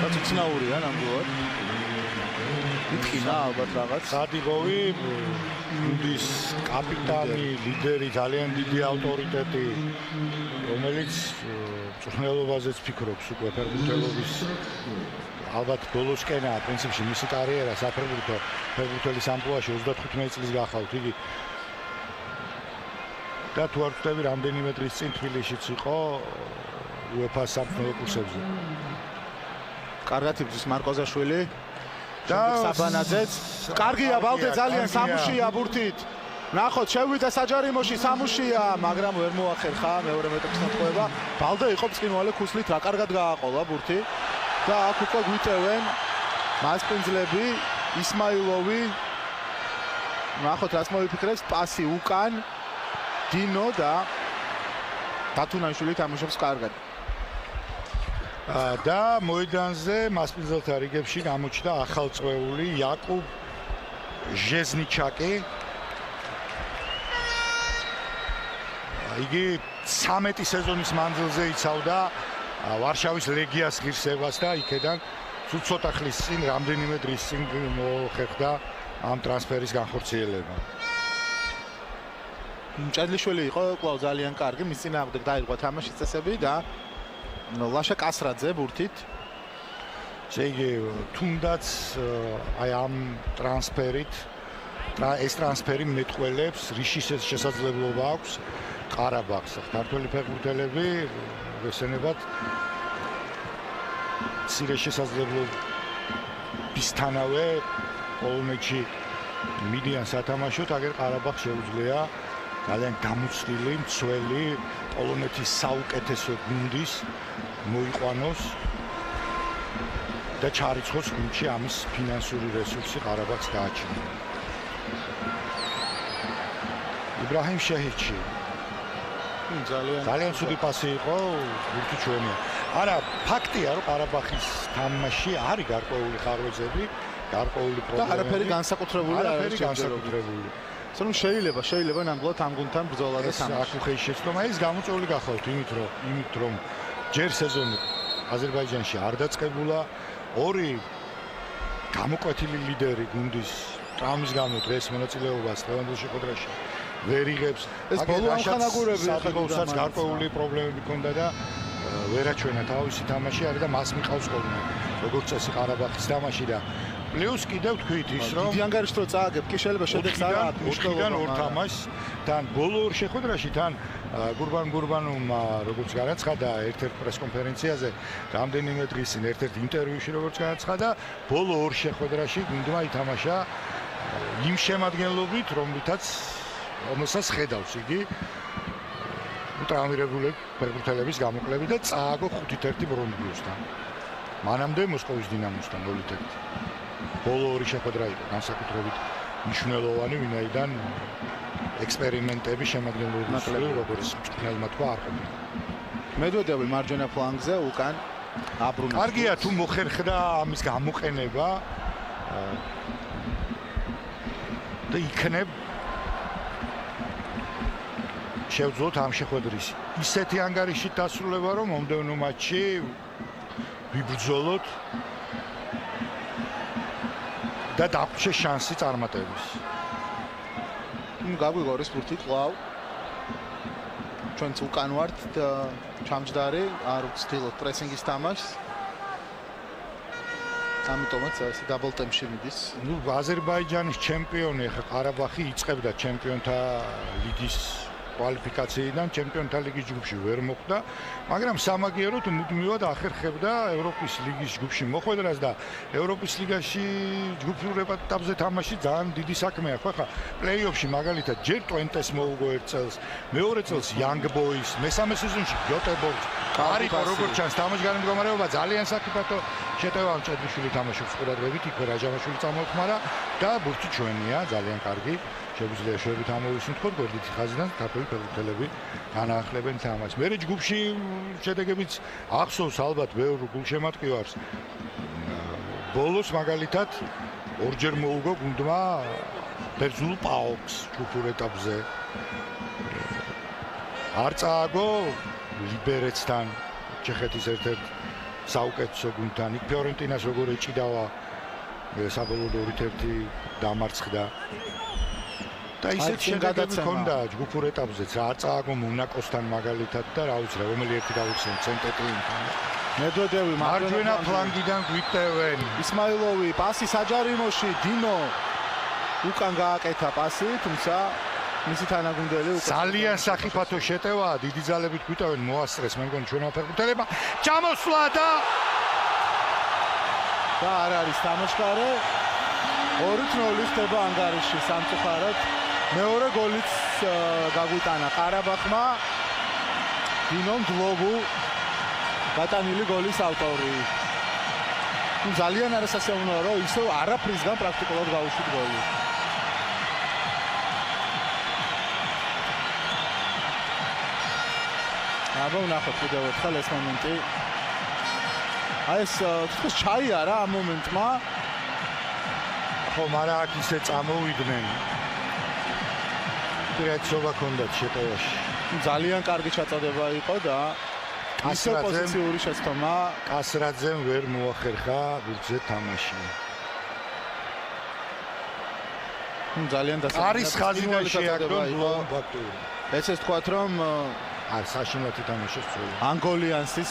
რაც უცნაურია ნამდვილად. ითქინა ალბათ რაღაც. სადინოვი გუნდის კაპიტანი, ლიდერი, ძალიან დიდი ავტორიტეტი, რომელიც მწვრთნელობაზეც ფიქრობს უკვე ფეხბურთელობის ალბათ ბოლოსკენაა პრინციპში მისი კარიერა საფეხბურთო ფეხბურთელის ამპლუაში 35 წლის გახავთ იგი. და თუ არ ვწდები რამდენიმე დღის წინ თბილისშიც იყო UEFA-ს სამწვრთნელო კურსებზე. კარგად იბრძვის მარკოზაშვილი. და საბანაძეც. კარგია ბალდე ძალიან სამუშია ბურთით. ნახოთ შევიდა საჯარიმოში სამუშია, მაგრამ ვერ მოახერხა მეორე მეტოქის მოწყობა. ბალდე იყო ბრწყინვალე ქუსლით, რა კარგად გააყოლა ბურთი. და აქ უკვე გვიტევენ მასპინძლები, ისმაილოვი. ნახოთ რას მოიფიქრებს, პასი უკან. დინო და დათუნაშვილი თამაშობს კარგად. და მოედანზე მასპინძელთა რიგებში გამოჩნდა ახალწვეული იაკუბ ჟეზნიჩაკი. იგი 13 სეზონის მანძილზე იცავდა ვარშავის ლეგიას ღირსებას და იქედან სულ ცოტა ხნის წინ რამდენიმე დღის წინ მოხერხდა ამ ტრანსფერის განხორციელება. ჭედლიშვილი იყო კვლავ ძალიან კარგი, მის წინააღმდეგ დაირღვა თამაშის წესები და ლაშა კასრაძე ბურთით. ესე იგი, თუნდაც აი ამ ტრანსფერით ეს ტრანსფერი მეტყველებს რიშის შესაძლებლობა აქვს ყარაბაღს. ქართველი ფეხბურთელები ესენებად მცირე შესაძლებლობისთანავე პოლონეთში მიდიან სათამაშოდ, აგერ ყარაბაღს შეუძლია ძალიან გამოცდილი, მცველი პოლონეთის საუკეთესო გუნდის მოიყვანოს და ჩარიცხოს გუნდში ამის ფინანსური რესურსი ყარაბაღს გააჩნია. იბრაჰიმ შეჰიჩი ძალიან ცუდი პასი იყო, ბურთი ჩვენია. არა, ფაქტია, რომ ყარაბაღის თამაში არის გარკვეული ხარვეზები, გარკვეული პრობლემები. და არაფერი განსაკუთრებული არ არის განსაკუთრებული. რომ შეიძლება ნამდვილად ამ გუნდთან ბრძოლა და თამაში. აქ უხეში შეცდომა ის გამოწვეული გახავთ იმით რომ ჯერ სეზონი აზერბაიჯანში არ დაწყებულა, ორი გამოკვეთილი ლიდერი გუნდის ტრავმის გამო დღეს მონაწილეობას ლევანდოვსკი შეხვედრაში ვერ იღებს. ეს ბოლო ამხანაგურები საერთოდ გარკვეული პრობლემები ჰქონდა და ვერ აჩვენა თავისი თამაში არის და მას მიყავს ხოლმე როგორც წესი ყარაბაღის თამაში და პლუს კიდევ თქვით ის რომ დიდი ანგარიშს რო წააგებ კი შეიძლება შედეგს არ აქვს მნიშვნელობა ორ თამაშს თან ბოლო ორ შეხვედრაში თან გურბანუმმა როგორც განაცხადა ერთ-ერთ პრესკონფერენციაზე რამდენიმე დღის წინ ერთ-ერთ ინტერვიუში როგორც განაცხადა ბოლო ორ შეხვედრაში გუნდმა ითამაშა იმ შემადგენლობით რომელსაც ხედავს იგი ტრამირებული ფეხბურთელების გამოკლებით და წააგო 5-1 ბრონდბიუსთან მანამდე მოსკოვის დინამოსთან 0-1 ბოლო ორი შეხვედრა იყო განსაკუთრებით მნიშვნელოვანი, ვინაიდან ექსპერიმენტები შემადგენლობის როგორც მწვრთნელმა თქვა არ ყოფილა. მედვედევი მარჯვენა ფლანგზე უკან აბრუნებს. კარგია თუ მოხერხდა ამის გამოყენება და იქნებ შევძლოთ ამ შეხვედრის ისეთი ანგარიშით დასრულება, რომ მომდევნო მატჩში ვიბრძოლოთ და დაგვჭირ შანსი წარმატების. გაგვიგორის ბურთი კვლავ. ჩვენც უკან ვართ და ჩამჯდარი არ ვცდილობ პრესინგის თამაშს. ამიტომაც ეს დაბლ ტემპში მიდის. ნუ აზერბაიჯანის ჩემპიონი ახლა ყარაბაღი იწყებდა ჩემპიონთა ლიგის კვალიფიკაციიდან ჩემპიონთა ლიგის ჯგუფში ვერ მოხვდა, მაგრამ სამაგიეროდ მუდმივად ახერხებდა ევროპის ლიგის ჯგუფში მოხვედრას და ევროპის ლიგაში ჯგუფურ ეტაპზე თამაში ძალიან დიდი საქმე აქვს. ახლა პლეიოფში მაგალითად ჯერ ტვენტეს მოუგო ერთ წელს, მეორე წელს Young Boys, მესამე სეზონში გიოტებორგს. არისო როგორც ჩანს თამაშგარი მდგომარეობა ძალიან საფრთხო შეტევა მჭედლიშვილი თამაშობს ყურადღებით, იქვე რაჯამაშვილი წამოხმარა და ბურთი ჩვენია, ძალიან კარგი. შეგვიძლია შევით ამოვისუნთქოთ გვერდითი ხაზიდან ქართული ფეხბურთელები განაახლებენ თამაშს. მერე ჯგუფში შედეგებიც ახსოვს ალბათ ბევრ გულშემატკივარს. ბოლოს მაგალითად ორჯერ მოუგო გუნდმა ბერძნულ პაოქს ჯგუფურ ეტაპზე. არ წააგო ლიბერეცთან, ჩეხეთის ერთ-ერთ საუკეთესო გუნდთან. იქ ფიორენტინას როგორ ეჭიდავა საბოლოოდ 2-1 დამარცხდა. და ისეთ შედეგები ჰქონდა ჯგუფურ ეტაპზეც, არ წააგო მონაკოსთან მაგალითად და რა ვიცი, რომელი ერთი გავიხსენ ცენტრალინთან. მედვედევი მარჯვენა ფლანგიდან გვიტევენ. ისმაილოვი პასი საჯარიმოში, დინო უკან გააკეთა პასი, თუმცა მისი თანაგუნდელი უკვე ძალიან სახიფათო შეტევაა, დიდი ძალებით გვიტევენ, მოასწრეს, მე მგონი ჩვენმა ფეხბურთელებმა. ჩამოსვლა და არ არის თამაშგარე. 2-0 ხდება ანგარიში სამწუხაროდ. მეორე გოლიც გაგვიტანა ყარაბაღმა. დინომ დლოგუ გატანილი გოლის ავტორი. ძალიან არასასიამოვნოა, რომ ისევ არაფრისგან პრაქტიკულად გაუშვით გოლი. აბა ვნახოთ კიდევ ერთხელ ეს მომენტი. აი ეს თქოს ჩაიარა ამ მომენტმა. ხო, მაგრამ აქ ისე წამოვიდნენ. პირადობა ჰქონდათ შეტევაში. ძალიან კარგი ჩაწოდება იყო და ისე პოზიციური შეცდომა კასრაძემ ვერ მოახერხა ბურთზე თამაში. ძალიან დასაწყისი არის ხაზიდან შეაგდო ფაქტური. ეს თქვათ რომ არ საშინლად ითამაშეს ძველი. ანგოლიანსის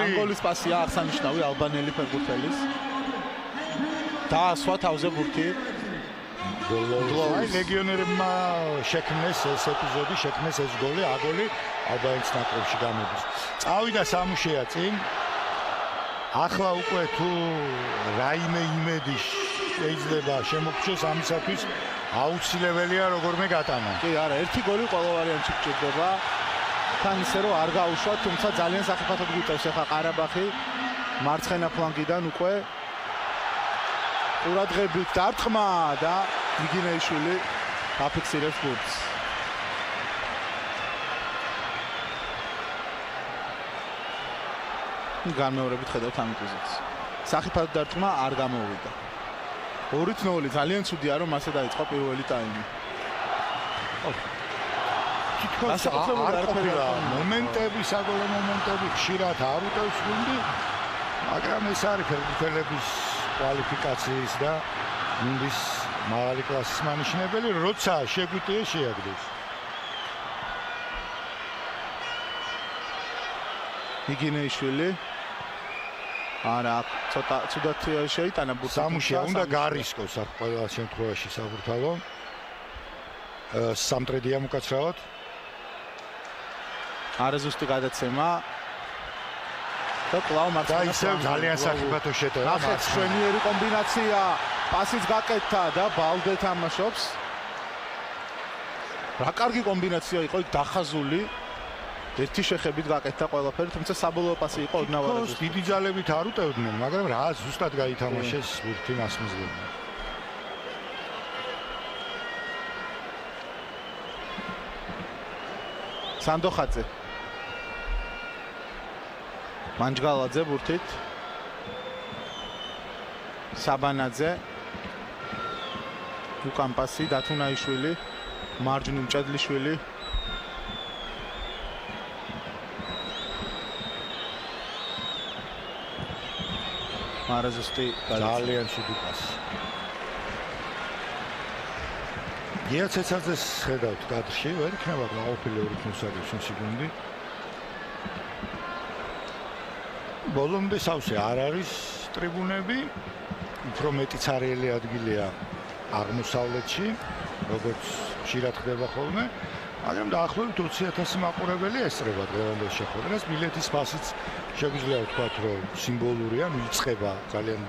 ანგოლის პასია აღსანიშნავი ალბანელი ფეხბურთელის. დაასვა თავზე ბურთი. აი ლეგიონერებმა შექმნეს ეს ეპიზოდი, შექმნეს ეს გოლი, აგოლი ალბანეთის ნაკრებში გამოდის. წავიდა სამუშეა წინ. ახლა უკვე თუ რაიმე იმედი შეიძლება შემოგჩეს ამისათვის აუცილებელია როგორმე გატანა. კი, არა, ერთი გოლი ყველა ვარიანტში გჭირდება. თან ისე რომ არ გაუშვა, თუმცა ძალიან საფრთხოდ გვიტევს ახლა ყარაბაღი მარცხენა ფლანგიდან უკვე ყურადღებით დარტყმა და იგინეიშვილი აფიქსირებს ბურთს. განმეორებით ხედავთ ამ ეპიზოდს. საფრთხოდ დარტყმა არ გამოვიდა. 2-0 ძალიან ცუდია რომ ასე დაიწყო პირველი ტაიმი. თითქოს არ ყოფილა მომენტები, საგოლო მომენტები ხშირად არ უტევს გუნდი, მაგრამ ეს არის ფეხბურთელების კვალიფიკაციის და გუნდის მაღალი კლასის მანიშნებელი, როცა შეგვიტია შეაგდეს. იგინეიშვილი არა, ცოტა ცუდად შეიტანა ბურთი. სამუშია უნდა გარისკოს აქ ყველა შემთხვევაში საბურთალო. სამტრედია მოკაცრავად. არაზუსტი გადაცემა და კлау მარცხენა. და ისევ ძალიან საფრთხო შეტევა. ნახეთ შვენიერი კომბინაცია, პასიც გაკეთდა და ბალდე თამაშობს. რა კარგი კომბინაცია იყო იქ დახაზული. ერთი შეხებით გაკეთდა ყველაფერი, თუმცა საბოლოო პასი იყო ოდნავ არაზუსტი. დიდი ძალებით არ უტევდნენ, მაგრამ რა ზუსტად გაითამაშეს ბურთი მასმიზლებმა. სანდოხაძე მანჯგალაძე ბურთით საბანაძე უკან პასი დათუნაიშვილი მარჯვნივ მჭედლიშვილი მარაზუსტი ძალიან შვიდი პასი. გიაცეცაძეს ხედავთ კადრში, ვერ იქნება გაყოფილი 2-0 საგუშინში გუნდი. ბოლომდე სავსე არ არის ტრიბუნები, უფრო მეტი ცარიელი ადგილია აღმოსავლეთში, როგორც ხშირად ხდება ხოლმე, მაგრამ დაახლოებით 20,000 მაყურებელი ესწრება დღევანდელ შეხვედრას. ბილეთის ფასიც შეგვიძლია ვთქვათ, რომ სიმბოლურია, მიწყება ძალიან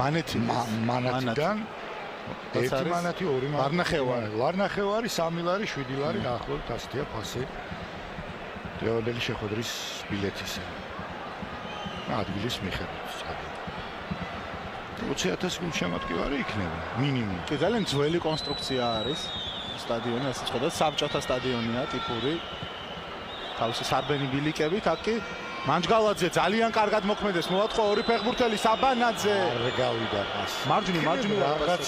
მანათიდან. 1 მანათი, 2 მანათი, ლარნახევარი, 3 ლარი, 7 ლარი, დაახლოებით ასეთია ფასი დღევანდელი შეხვედრის ბილეთისა. ადგილის მიხედვით. 20,000 გულშემატკივარი იქნება მინიმუმ. კი ძალიან ძველი კონსტრუქცია არის სტადიონი, ასე ვთქვათ, საბჭოთა სტადიონია ტიპური. თავისი სარბენი ბილიკებით, აქ კი მანჯგალაძე ძალიან კარგად მოქმედებს. მოაწყო ორი ფეხბურთელი საბანაძე. არ გავიდა პას. მარჯვნივ რაღაც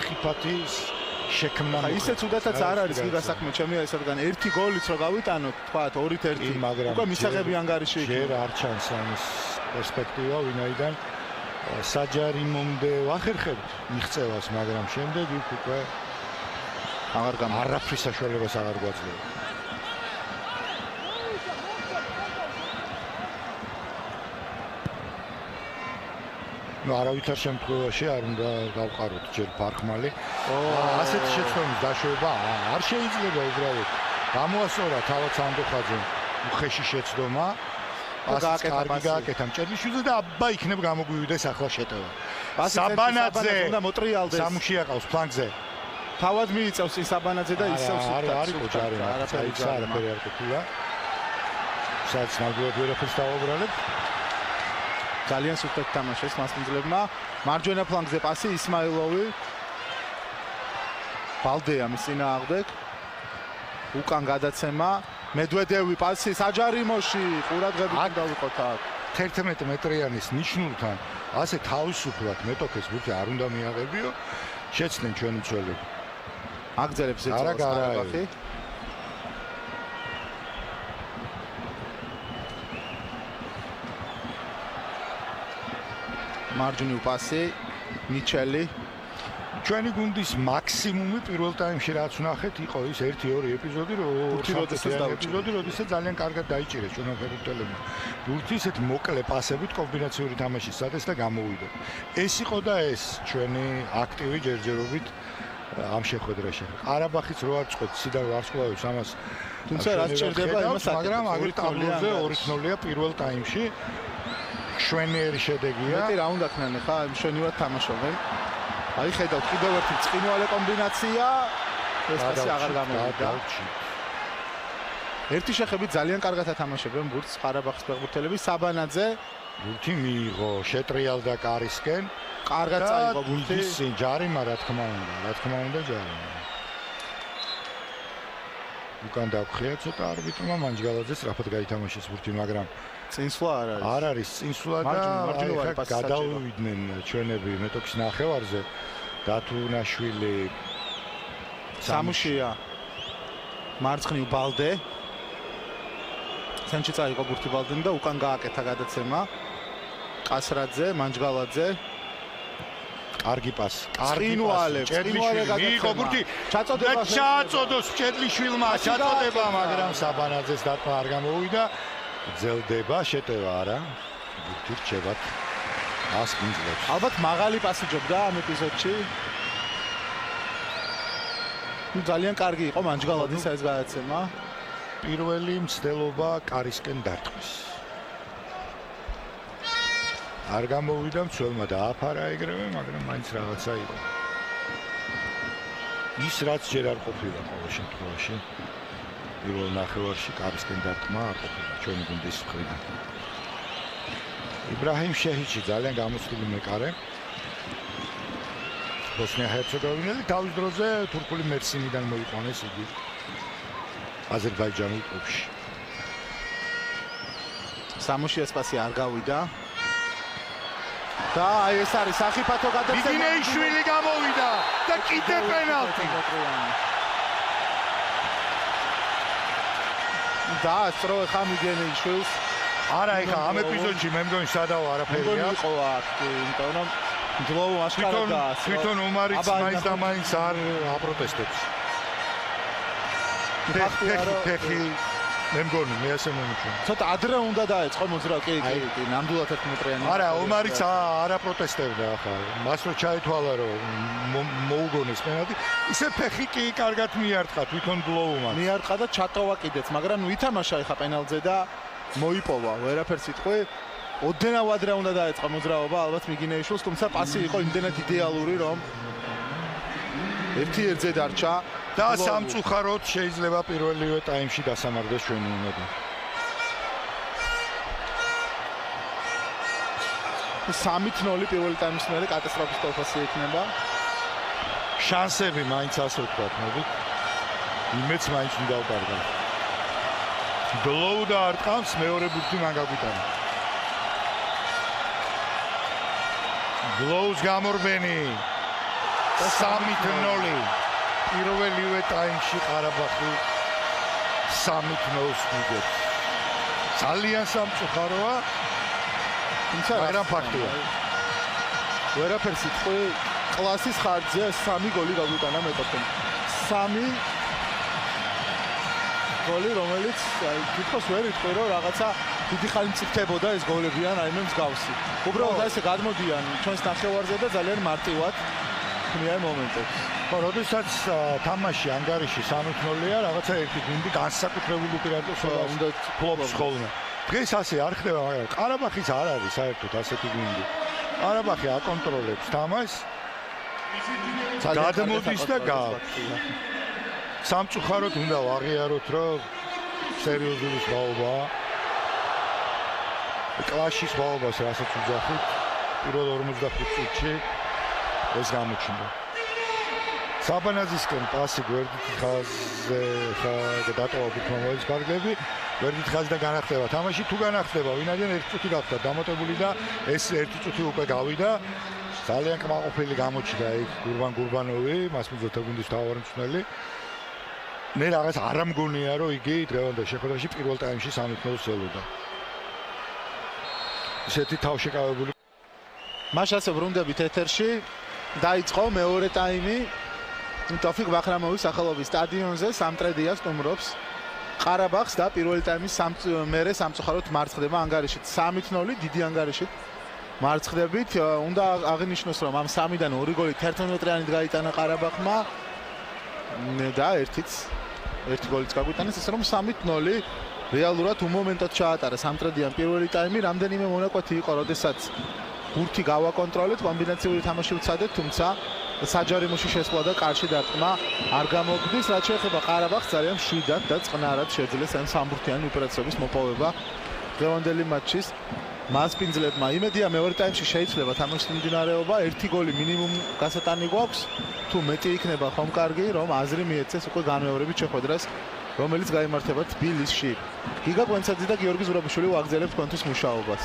ხიფათის შექმნა. ისეც უდათაც არ არის კი გასაქმე, ჩემი არის რადგან ერთი გოლიც რო გავიტანოთ, თქვათ 2-1, უკვე მისაღები ანგარიში იქნება. ჯერ არ ჩანს ამის პერსპექტივა, ვინაიდან საჯარიმომდე ვახერხებთ მიღწევას, მაგრამ შემდეგ იქ უკვე არაფრის საშუალებას აღარ გვაძლევს. არავითარ შემთხვევაში არ უნდა დავყაროთ ჯერ ფარხმალი. ასეთი შეცდომის დაშვება არ შეიძლება უბრალოდ. გამოასწორა თავად ანდოხაძემ უხეში შეცდომა. კარგი გააკეთა მჭედლიშვილზე და აბა იქნებ გამოგვივიდეს ახლა შეტევა. საბანაძე უნდა მოტრიალდეს. სამუში აყავს ფლანგზე. თავად მიიწევს ის საბანაძე და ისევ სუფთად. არაფერი არ ყოფილა. სადაც ნამდვილად ვერაფერს დავაბრალებ. ძალიან სუფთად თამაშეს მასპინძლებმა. მარჯვენა ფლანგზე პასი ისმაილოვი. ბალდეა მის წინააღმდეგ. უკან გადაცემა. მედვედევი პასი საჯარიმოში ყურადღებით უნდა ვიყოთ აქ 11 მეტრიანის ნიშნულთან ასე თავისუფლად მეტოქეს ბურთი არ უნდა მიაღებიო შეცდნენ ჩვენი მცველები აგძელებს ზეწოლას მარჯვნივ პასი მიჩელი ჩვენი გუნდის მაქსიმუმი პირველ ტაიმში რაც ვნახეთ იყო ის 1-2 ეპიზოდი როდესაც ძალიან კარგად დაიჭირეს ჩვენმა ფეხბურთელებმა ბურთი ისეთ მოკლე პასებით კომბინაციური თამაშის სათეს და გამოვიდა ეს იყო და ეს ჩვენი აქტივი ჯერჯერობით ამ შეხვედრაში ყარაბახიც რო არ წყვეთ სიდან ვარსკვლავებს ამას თუმცა რაც ჭირდება იმას მაგრამ აგერ ტაბლოზე 2-0-ია პირველ ტაიმში შვენიერი შედეგია მეტი რა უნდა ქნან ხა მშვენივრად თამაშობენ აი ხედავთ კიდევ ერთი წინვალე კომბინაცია ეს პასი აღარ გამოვიდა ერთი შეხებით ძალიან კარგად ათამაშებენ ბურთს ყარაბახის ფეხბურთელები საბანაძე ბურთი მიიღო შეტრიალდა კარისკენ კარგად წაიღო ბურთი ჯარიმა რა თქმა უნდა ჯარიმა უკან დაგვხია ცოტა არბიტრმა მანჯგალაძეს რაფად გაითამაშეს ბურთი მაგრამ წინსვლა არ არის წინსვლა და გადავიდნენ ჩვენები მეტოქის ნახევარზე დათუნაშვილი სამუშია მარცხნივ ბალდე ცენტრში წაიღო ბურთი ბალდემ და უკან გააკეთა გადაცემა ყასრაძე მანჯგალაძე კარგი პასი წინვალე მიიღო ბურთი ჩაწოდოს ჭედლიშვილმა ჩაწოდება მაგრამ საბანაძეს დათვა არ გამოვიდა ძელდება შეტევა არა ბურთი რჩებათ ასკინძლებს ალბათ მაღალი პასი ჯობდა ამ ეპიზოდში ძალიან კარგი იყო მანჯგალაძის ეს გადაცემა პირველი მცდელობა კარისკენ დარტყმის არ გამოვიდა მცველმა დააფარა ეგრევე მაგრამ მაინც რაღაცა იყო ის რაც ჯერ არ ყოფილა ყოველ შემთხვევაში პირველ ნახევარში კარისკენ დარტყმა არ ყოფილა ჩვენი გუნდის მხრიდან იბრაჰიმ შეჰიჩი ძალიან გამოცდილი მეკარე ბოსნია-ჰერცეგოვინელი თავის დროზე თურქული მერსინიდან მოიყვანეს იგი აზერბაიჯანულ კლუბში სამუშიას პასი არ გავიდა და აი ეს არის სახიფათო გადაცემა მიგინეიშვილი გამოვიდა და კიდე პენალტი და სწრო ხა მიგინეიშვილს არა ეხა ამ ეპიზოდში მე მგონი სადაო არაფერია იყო აქ იმიტომ რომ ძლოვო აშკარად და თვითონ ომარიც მაინც და მაინც არ აპროტესტებს მე მგონი მე ასე მომიჩვენა. ცოტა ადრე უნდა დაეწყო მოძრაობა, კი, ნამდვილად 1 მეტრიანი. არა, ომარიც არა პროტესტებდა ახლა. მას რო ჩაითვალა რომ მოუგონეს პენალტი, ისე ფეხი კი კარგად მიარტყა თვითონ გლოუმან. მიარტყა და ჩატოვა კიდეც, მაგრამ ნუ ითამაშა ხა პენალტზე და მოიპოვა, ვერაფერს იტყვი. ოდნავ ადრე უნდა დაეწყო მოძრაობა, ალბათ მიგინეიშვილს, თუმცა პასი იყო იმდენად იდეალური, რომ 1-1-ზე დარჩა და სამწუხაროდ შეიძლება პირველივე ტაიმში დასამარდეს ჩვენი იმედი. 3-0 პირველი ტაიმის მერე კატასტროფის ტოლფასი იქნება. შანსები მაინც ასე ვთქვათ, მოდით. იმეც მაინც უნდა დავკარგოთ. გლოუ და არტყამს მეორე ბურთი მან გაგვიტანა. გლოუს გამორბენი 3-0 პირველივე ტაიმში ყარაბაღი 3-0-ს მიგებს. ძალიან სამწუხაროა, მაგრამ ფაქტია. ვერაფერს იტყვი, კლასის ხარჯზე 3 გოლი გაგვიტანა მეტოქემ. 3 გოლი, რომელიც თითქოს ვერ იტყვი, რომ რაღაცა დიდი ხანი მწიფდებოდა ეს გოლები ან რაიმე მსგავსი. უბრალოდ ესე გადმოდიან ჩვენს ნახევარზე და ძალიან მარტივად ქმნიან მომენტებს. ხო, როდესაც თამაში ანგარიში 3-0-ია, რაღაცა ერთი გუნდი განსაკუთრებული უპირატესობა უნდა ფლობს ხოლმე. დღეს ასე არ ხდება, მაგრამ ყარაბაღის არ არის საერთოდ ასეთი გუნდი. ყარაბაღი აკონტროლებს თამაშს. გადმოდის და გააქვს. სამწუხაროდ უნდა ვაღიაროთ, რომ სერიოზული სხვაობაა. კლასის სხვაობას რასაც ვძახით, პირველ 45 წუთში ეს გამოჩნდა. საბანაძისკენ პასი გვერდით ხაზზე დატოვა ბუთმოვის კარგლები, გვერდით ხაზიდან განახდება თამაში, თუ განახდება, ვინაიდან 1 წუთი გახდა დამატებული და ეს 1 წუთი უკვე გავიდა. ძალიან კმაყოფილი გამოჩნდა იქ გურბანოვი, მასპინძელთა გუნდის თავმჯდომარე. მე რაღაც არ ამგონია, რომ იგი დღევანდელ შეხვედრაში პირველ ტაიმში 3-0-ს ელოდა. ისეთი თავშეკავებული. მაშასე ბრუნდებით ეთერში. დაიწყო მეორე ტაიმი. ტოფიკ ბახრამოვის სახელობის სტადიონზე სამტრედია სტუმრობს ყარაბაღს და პირველი ტაიმის მერე სამწუხაროდ მარცხდება ანგარიშით 3-0 დიდი ანგარიშით მარცხდებით. უნდა აღინიშნოს, რომ ამ 3-დან 2 გოლი 11 მეტრიანით გაიტანა ყარაბაღმა და 1 გოლიც გაგვიტანეს, ისე რომ 3-0 რეალურად უმომენტოდ ჩაატარა სამტრედიან პირველი ტაიმი. რამდენიმე მონაკვეთი იყო, როდესაც ბურთი გავაკონტროლეთ, კომბინაციური თამაში ვცადეთ, თუმცა საჯარიმოში შესვლა და კარში დარტყმა არ გამოგვდის. რაც შეეხება ყარაბაღს, ძალიან მშვიდად და წყნარად შეძლეს ამ სამბურთიანი უპირატესობის მოპოვება დღევანდელი მატჩის მასპინძლებმა. იმედია მეორე ტაიმში შეიძლება თამაშის მიმდინარეობა, 1 გოლი მინიმუმ გასატანი გვაქვს. თუ მეტი იქნება ხომ კარგი, რომ აზრი მიეცეს უკვე განმეორებით შეხვედრას, რომელიც გაიმართება თბილისში. გიგა კვენცაძე და გიორგი ზურაბიშვილი ვაგრძელებთ თქვენთვის მუშაობას.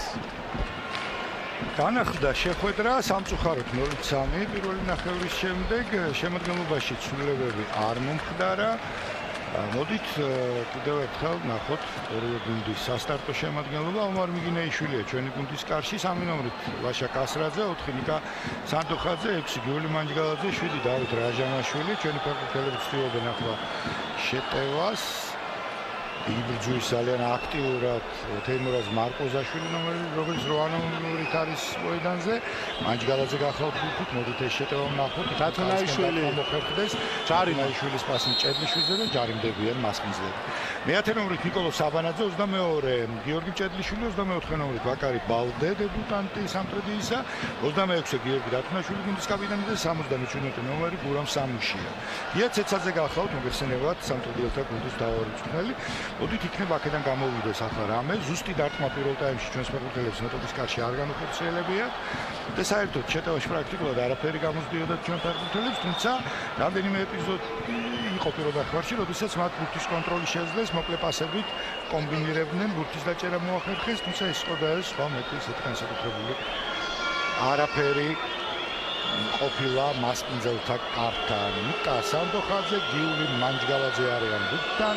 განახლდა შეხვედრა სამწუხაროდ 0-3 პირველი ნახევრის შემდეგ შემადგენლობაში ცვლილებები არ მომხდარა. მოდით კიდევ ერთხელ ნახოთ ორივე გუნდის სასტარტო შემადგენლობა. ომარ მიგინეიშვილია ჩვენი გუნდის კარში, 3 ნომრით ლაშა კასრაძე, 4 ნიკა სანდოხაძე, 6 გიული მანჯგალაძე, 7 დავით რაჟანაშვილი. ჩვენი ფეხბურთელები ცდილობენ ახლა შეტევას. იბრძვის ძალიან აქტიურად თეიმურაზ მარკოზაშვილი, რომელიც 8 ნომრით არის მოედანზე. მანჯგალაძე გახლავთ ბურთით, მოდით ეს შეტევა ვნახოთ. დათუნაიშვილი მოხერხდეს, ჯარიმაიშვილის პასი ჭედლიშვილზე და ჯარიმდებიან მასპინძლები. მე-10 ნომრით ნიკოლო საბანაძე, 22 გიორგი ჭედლიშვილი, 24 ნომრით ბაკარი ბალდე, დებუტანტი სამტრედიისა, 26 გიორგი დათუნაიშვილი გუნდის კაპიტანი და 77 ნომერი გურამ სამუშია. იაცეცაძე გახლავთ მოგესწრებათ სამტრედიელთა გუნდის მთავარი მწვრთნელი. მოდით იქნება აქედან გამოვიდეს ახლა რამე, ზუსტი დარტყმა პირველ ტაიმში ჩვენს ფეხბურთელებს მეტოქის კარში არ განუხორციელებიათ და საერთოდ შეტევაში პრაქტიკულად არაფერი გამოსდიოდა ჩვენ ფეხბურთელებს, თუმცა რამდენიმე ეპიზოდი იყო პირველ ნახევარში, როდესაც მათ ბურთის კონტროლი შეძლეს, მოკლე პასებით კომბინირებდნენ, ბურთის დაჭერა მოახერხეს, თუმცა ეს იყო და ეს სხვა მეტი ისეთი განსაკუთრებული არაფერი ყოფილა მასპინძელთა კართან. ნიკა სანდოხაძე, გიული მანჯგალაძე არიან ბურთთან.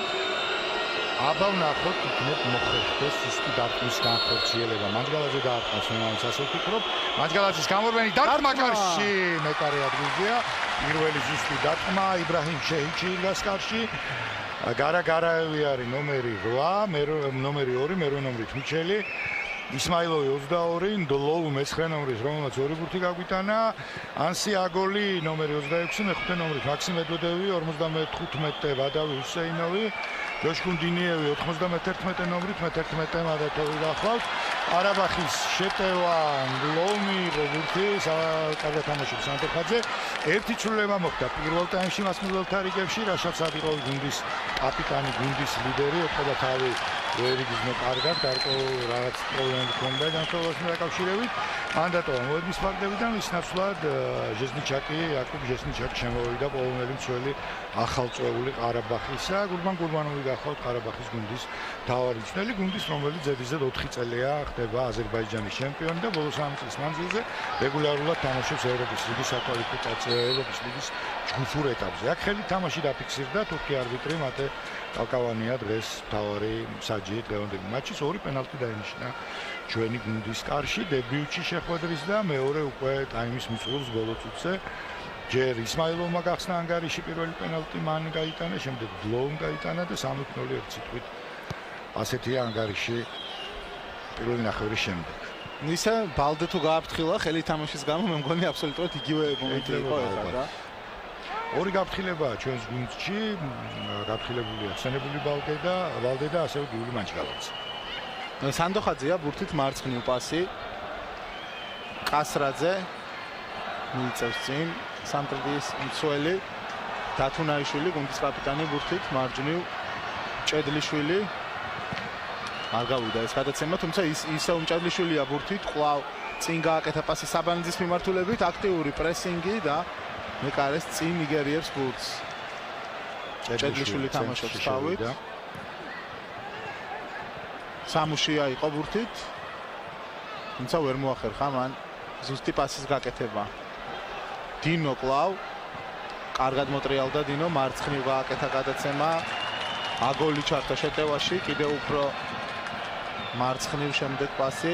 აბა ვნახოთ, იქნებ მოხერხდეს ზუსტი დარტყმის განხორციელება. მანჯგალაძე დაარტყმას, რომელიც ასე ვფიქრობ. მანჯგალაძის გამორბენი დარტყმა კარში, მეკარე ადგილზეა. პირველი ზუსტი დარტყმა, იბრაჰიმ შეიჩილას კარში. გარაევი არის ნომერი 8, ნომერი 2, მერვე ნომრით მიჩელი, ისმაილოვი 22, ნდლოუ მეცხრე ნომრით, რომელმაც 2 ბურთი გაგვიტანა, ანსი აგოლი ნომერი 26, მეხუთე ნომრით, მაქსიმ მედვედევი 55, ვადავი ჰუსეინოვი, ჯოშკუნ დინიევი 91 ნომრით, მე-11 მადათოვი გახლავთ. ყარაბახის შეტევა ნდლოუმი ბურთი, კარგად თამაშობს სანდოხაძე. ერთი ცვლილება მოხდა პირველ ტაიმში მასმედელთა რიგებში, რასაც ადიყოვი გუნდის კაპიტანი, გუნდის ლიდერი, ეთქობა თავი ვერ იგრძნო კარგად, რაღაც პრობლემები ჰქონდა განსხვავებასთან დაკავშირებით. მანდატოვა მოედნის ფარგლებიდან ის ნაცვლად ჟესნიჩაკი შემოვიდა პოლონელი მცველი ახალწვეული ყარაბახისა. გურბან გურბანოვი გახლავთ ყარაბახის გუნდის მთავარი მწვრთნელი, გუნდის რომელიც ზედიზედ 4 წელია ხდება აზერბაიჯანის ჩემპიონი და ბოლო 3 წლის მანძილზე რეგულარულად თამაშობს ევროპის ლიგის საკვალიფიკაციო ევროპის ლიგის ჯგუფურ ეტაპზე. აქ ხელი თამაში დაფიქსირდა თურქი არბიტრი მატე კალკავანია დღეს მთავარი საჯი დღევანდელი მატჩის 2 პენალტი დაინიშნა ჩვენი გუნდის კარში დებიუტში შეხვედრის და მეორე უკვე ტაიმის მიწურულს ბოლო წუთზე ჯერ ისმაილოვმა გახსნა ანგარიში პირველი პენალტი მან გაიტანა, შემდეგ დლოუმ გაიტანა და 3-0 ერთ სიტყვით ასეთი ანგარიში პირველი ნახევრის შემდეგ. ისა ბალდე თუ გააფრთხილა ხელი თამაშის გამო, მე მგონი აბსოლუტურად იგივე მომენტი იყო ეს და ორი გაფრთხილებაა ჩვენს გუნდში, გაფრთხილებულია ხსენებული ვალდე და ასევე გიული მანჩგალაძე. სანდოხაძეა ბურთით მარცხნივ პასი კასრაძე მიიწევს წინ სამტრედის მცველი დათუნაიშვილი გუნდის კაპიტანი ბურთით მარჯვნივ ჭედლიშვილი არ გავიდა ეს გადაცემა, თუმცა ისე უმჭედლიშვილია ბურთით, კვლავ წინ გააკეთა პასი საბანიძის მიმართულებით, აქტიური პრესინგი და მეკარეს წინ იგერიებს ბურთს. ჭედლიშვილი თამაშობს თავით. სამუშია იყო ბურთით, თუმცა ვერ მოახერხა მან ზუსტი პასის გაკეთება. დინო კვლავ კარგად მოტრიალდა დინო, მარცხნივ გააკეთა გადაცემა. აგოლი ჩართა შეტევაში, კიდევ უფრო მარცხნივ შემდეგ პასი.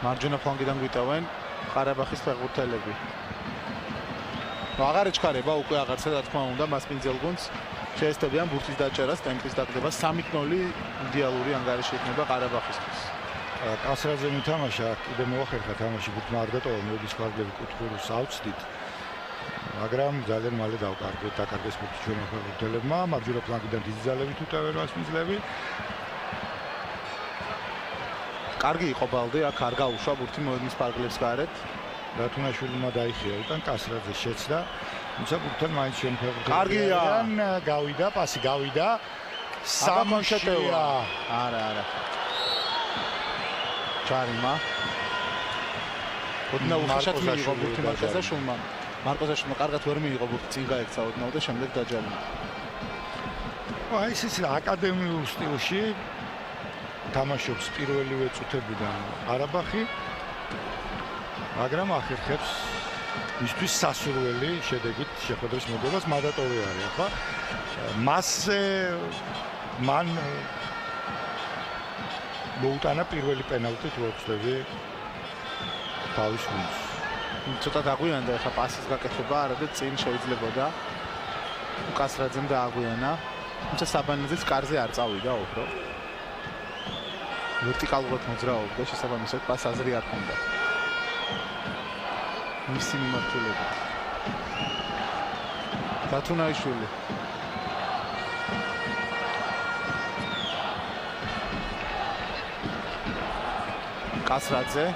მარჯვენა ფლანგიდან გვიტევენ ყარაბახის ფეხბურთელები. აღარ ეჩქარება უკვე აღარცა რა თქმა უნდა მასპინძელ გუნდს შეესწებიან ბურთის დაჭერას, ტემპის დაგდება 3-0 იდეალური ანგარიში იქნება ყარაბახისთვის. კასრაძე მითამაშა, კიდე მოახერხა თამაში ბურთმა არ დატოვა, მოდის ფარგლები კუთხურს ავწდით. მაგრამ ძალიან მალე დაკარგეს ბურთი ჩვენმა ფეხბურთელებმა, მარჯვენა ფლანგიდან დიდი ძალებით უტევენ მასპინძლები. კარგი იყო ბალდე, აქ არ გაუშვა ბურთი მოედნის ფარგლებს გარეთ. დათუნაშვილმა დაიხია უკან კასრაძე შეცდა, თუმცა ბურთთან მაინც ჩვენი ფეხბურთელები კარგია. გავიდა, პასი გავიდა. სამუშია. არა. ჩარიმა. ოდნავ უხეშად მიიღო ბურთი მარკოზაშვილმა. მარკოზაშვილმა კარგად ვერ მიიღო ბურთი, წინ გაექცა ოდნავ და შემდეგ დაჯარიმა. აი ეს აკადემიურ სტილში თამაშობს პირველივე წუთებიდან ყარაბახი, მაგრამ ახერხებს მისთვის სასურველი შედეგით შეხვედრის მოგებას მადატოვი არის ახლა. მასზე მან მოუტანა პირველი პენალტი თუ ვწდები თავის გუნდს. ცოტა დაგვიანდა ახლა პასის გაკეთება, არა და წინ შეიძლებოდა კასრაძემ დააგვიანა. თუმცა საბანიძეც კარზე არ წავიდა უფრო. ვერტიკალურად მოძრაობდა, შესაბამისად პას აზრი არ ჰქონდა. მისი მიმართულებით. დათუნაიშვილი. კასრაძე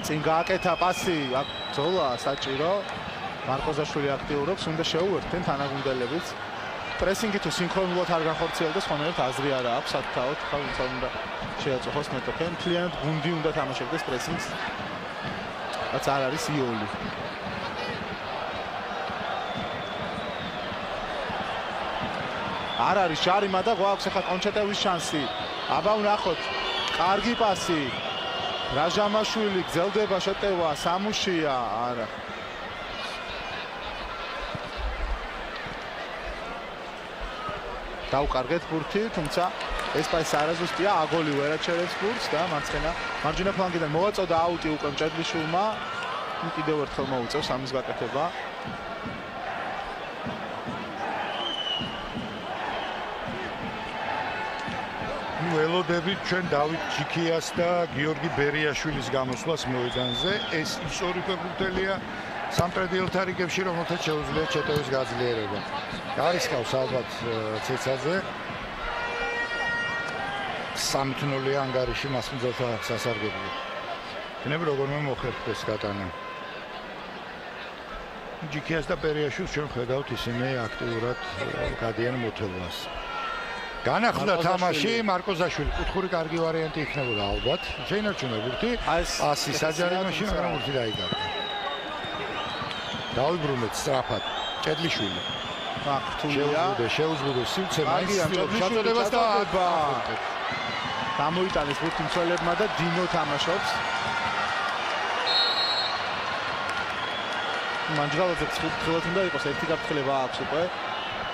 წინ გააკეთა პასი, აქ ბრძოლა საჭირო. მარკოზაშვილი აქტიურობს, უნდა შეუერთდნენ თანაგუნდელებიც. პრესინგი თუ სინქრონულად არ განხორციელდეს, ხონერთ აზრი არ აქვს საკთავად, ხა ვინც უნდა შეაწუხოს მეტოქე. მთლიანად გუნდი უნდა თამაშებდეს პრესინგს. რაც არ არის იოლი. არ არის ჟარიმა და გვაქვს ახლა კონჩეტევის შანსი. აბა ვნახოთ. კარგი პასი. რაჟამაშვილი გრძელდება შეტევა, სამუშია, არა. დაუკარგეთ ბურთი, თუმცა ეს პასი არაზუსტია, აგოლი ვერ აჩერებს ბურთს და მარჯვენა ფლანგიდან მოვაწოდა აუტი უკვე მჭედლიშვილმა. კიდევ ერთხელ მოუწევს ამის გაკეთება. ველოდებით ჩვენ დავით ჯიქიას და გიორგი ბერიაშვილის გამოსვლას მოედანზე. ეს ის ორი ფეხბურთელია სამტრედიელთა რიგებში, რომელთაც შეუძლიათ ჩეტევის გაძლიერება. გარისკავს ალბათ ცეცაძე 3-0 ანგარიში მასპინძელთა სასარგებლო. იქნებ როგორმე მოხერხდეს გატანა. ჯიქიას და ბერიაშვილს ჩვენ ხედავთ ისინი აქტიურად გადიან მოთელვას. განახლდა თამაში მარკოზაშვილი კუთხური კარგი ვარიანტი იქნებოდა ალბათ. შეინარჩუნა ბურთი. პასი საჯარიმოში, მაგრამ ბურთი დაიგარდა. დავიბრუნეთ სწრაფად. ჭედლიშვილი. შეუზღუდე სივრცე მაინც შაწოდებას და გამოიტანეს ბურთი მცველებმა და დინო თამაშობს. მანჯგალაძე ხუთად უნდა იყოს ერთი გაფრთხილება აქვს უკვე.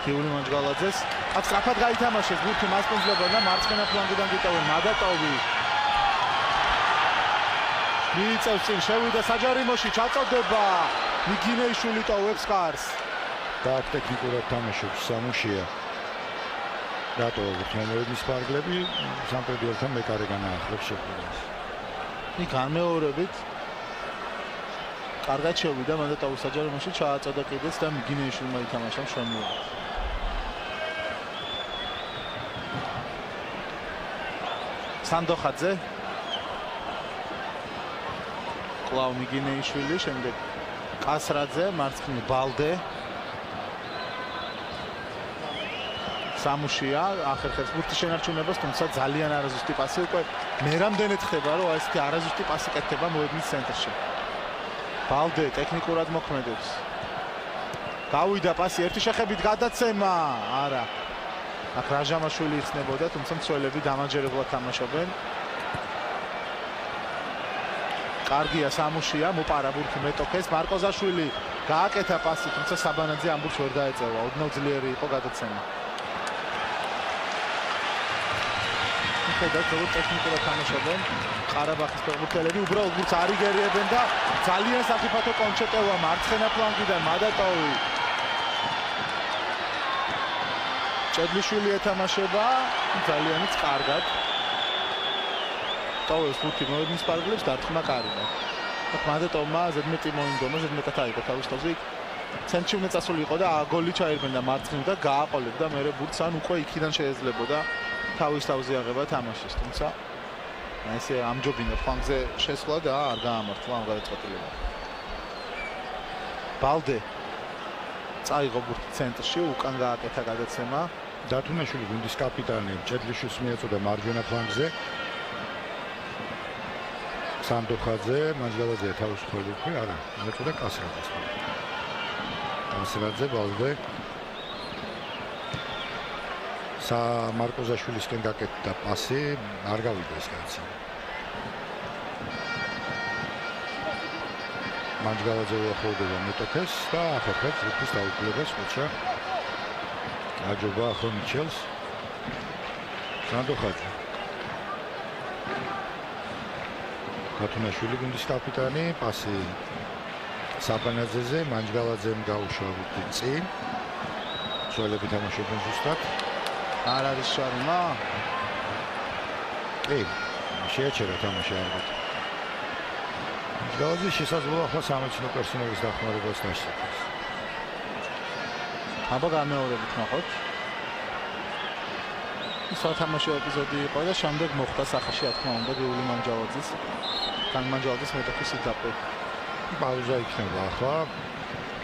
გიული მანჯგალაძეს აქ სწრაფად გაითამაშეს ბურთი მასპინძლებმა და მარცხენა ფლანგიდან გიტოვენ მადატოვი. მიიწევს წინ შევიდა საჯარიმოში ჩაწოდება. მიგინეიშვილი ტოვებს კარს. და აქ ტექნიკურად თამაშობს სამუშია. დატოვა თემოების ფარგლები სამტრედიელთან მეკარე განაახლებს შეფერებას. იქ განმეორებით კარგად შევიდა მადატოვის საჯარიმოში ჩააწოდა კიდეც და მიგინეიშვილმა ითამაშა მშვენივრად. სანდოხაძე კლავ მიგინეიშვილი, შემდეგ კასრაძე, მარცხნივ ბალდე, სამუშია ახერხებს ბურთის შენარჩუნებას, თუმცა ძალიან არაზუსტი პასი უკვე მე რამდენად ხდება, რომ ესეთი არაზუსტი პასი კეთდება მოედნის ცენტრში. ბალდე ტექნიკურად მოქმედებს. გავიდა პასი ერთი შეხებით გადაცემა, არა. აქ რაჟამაშვილი იხსნებოდა, თუმცა მცველები დამაჯერებლად თამაშობენ. კარგია სამუშია, მოპარა ბურთი მეტოქეს, მარკოზაშვილი გააკეთა პასი, თუმცა საბანაძე ამ ბურთს ვერ დაეწევა, ოდნავ ძლიერი იყო გადაცემა. ხედავთ, როგორ ტექნიკურად თამაშობენ ყარაბაღის ფეხბურთელები, უბრალოდ ბურთს არ იგერიებენ და ძალიან საფრთხო კონჩეტევა მარცხენა ფლანგიდან მადატოვი. ჭედლიშვილი ეთამაშება, ძალიანიც კარგად. ტოვებს ბურთი მოედნის ფარგლებს დარტყმა კარგად. აქ მადატოვმა ზედმეტი მოინდომა, ზედმეტად აიღო თავის თავზე. ცენტრში უნდა წასულიყო და გოლი ჩაირბენდა მარცხნივ და გააყოლებდა მერე ბურთს, ან უკვე იქიდან შეეძლებოდა თავის თავზე აღება თამაშის, თუმცა ესე ამჯობინა ფლანგზე შესვლა და არ გაამართლა ამ გადაწყვეტილება. ბალდე წაიღო ბურთი ცენტრში, უკან გააკეთა გადაცემა. დათუნაშვილი გუნდის კაპიტანი ჭედლიშვილს მიეწოდა მარჯვენა ფლანგზე. სანდოხაძე, მანჯგალაძე თავის ხვალიფი, არა, მიეწოდა კასრაძეს. კასრაძე, ბალდე. მარკოზაშვილისკენ გაკეთდა პასი, არ გავიდა ეს კაცი. მანჯგალაძე უახლოვდება მეტოქეს და ახერხებს ბურთის დაუკლებას ხოჩა. აჯობა ახლა მიჩელს. სანდოხაძე. დათუნაშვილი გუნდის კაპიტანი, პასი საბანაძეზე, მანჯგალაძემ გაუშვა ბურთი წინ. მცველები თამაშობენ ზუსტად. არ არის შარმა? შეაჩერა თამაში ალბათ. მანჯგალაძე შესაძლოა ახლა სამეცნიერო პერსონალის დახმარებას დასწრებს. აბა გამეორებით ნახოთ. სათამაშო ეპიზოდი იყო და შემდეგ მოხდა სახეში, რა თქმა უნდა, გიული მანჯგალაძის. თან მანჯგალაძის მეტოქის იტაპი. პაუზა იქნება ახლა.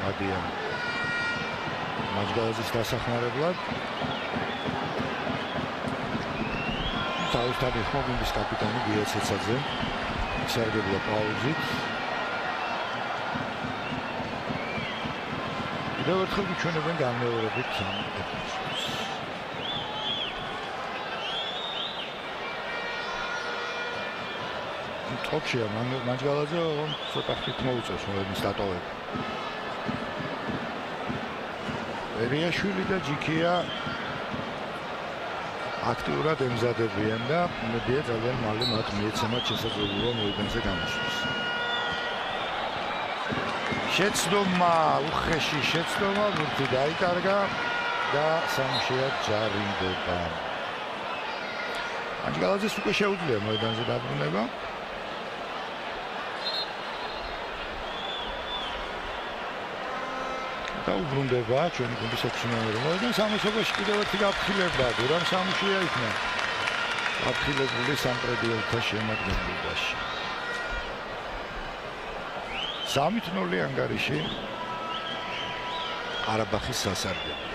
გადიან მანჯგალაძის დასახმარებლად. თავისთავად ეხმო გუნდის კაპიტანი გია ცეცაძე. ისარგებლა პაუზით. კიდევ ერთხელ გიჩვენებენ გამეორებით ამ ეპიზოდს. ტოპშია მანჯგალაძე ცოტა ხით მოუწევს მოედნის დატოვება. ბერიაშვილი და ჯიქია აქტიურად ემზადებიან და მედია ძალიან მალე მათ მიეცემათ შესაძლებლობა მოედანზე გამოსვლის. შეცდომა უხეში შეცდომა ბურთი დაიკარგა და სამუშია ჯარიმდება. ანჯგალაძეს უკვე შეუძლია მოედანზე დაბრუნება. და უბრუნდება ჩვენი გუნდის 6 ნომერი მოედან სამოსობაში კიდევ ერთი გაფრთხილებდა გურამ სამუშია იქნა. გაფრთხილებული სამტრედიელთა შემადგენლობაში. 3-0 ანგარიში ყარაბაღის სასარგებლოდ.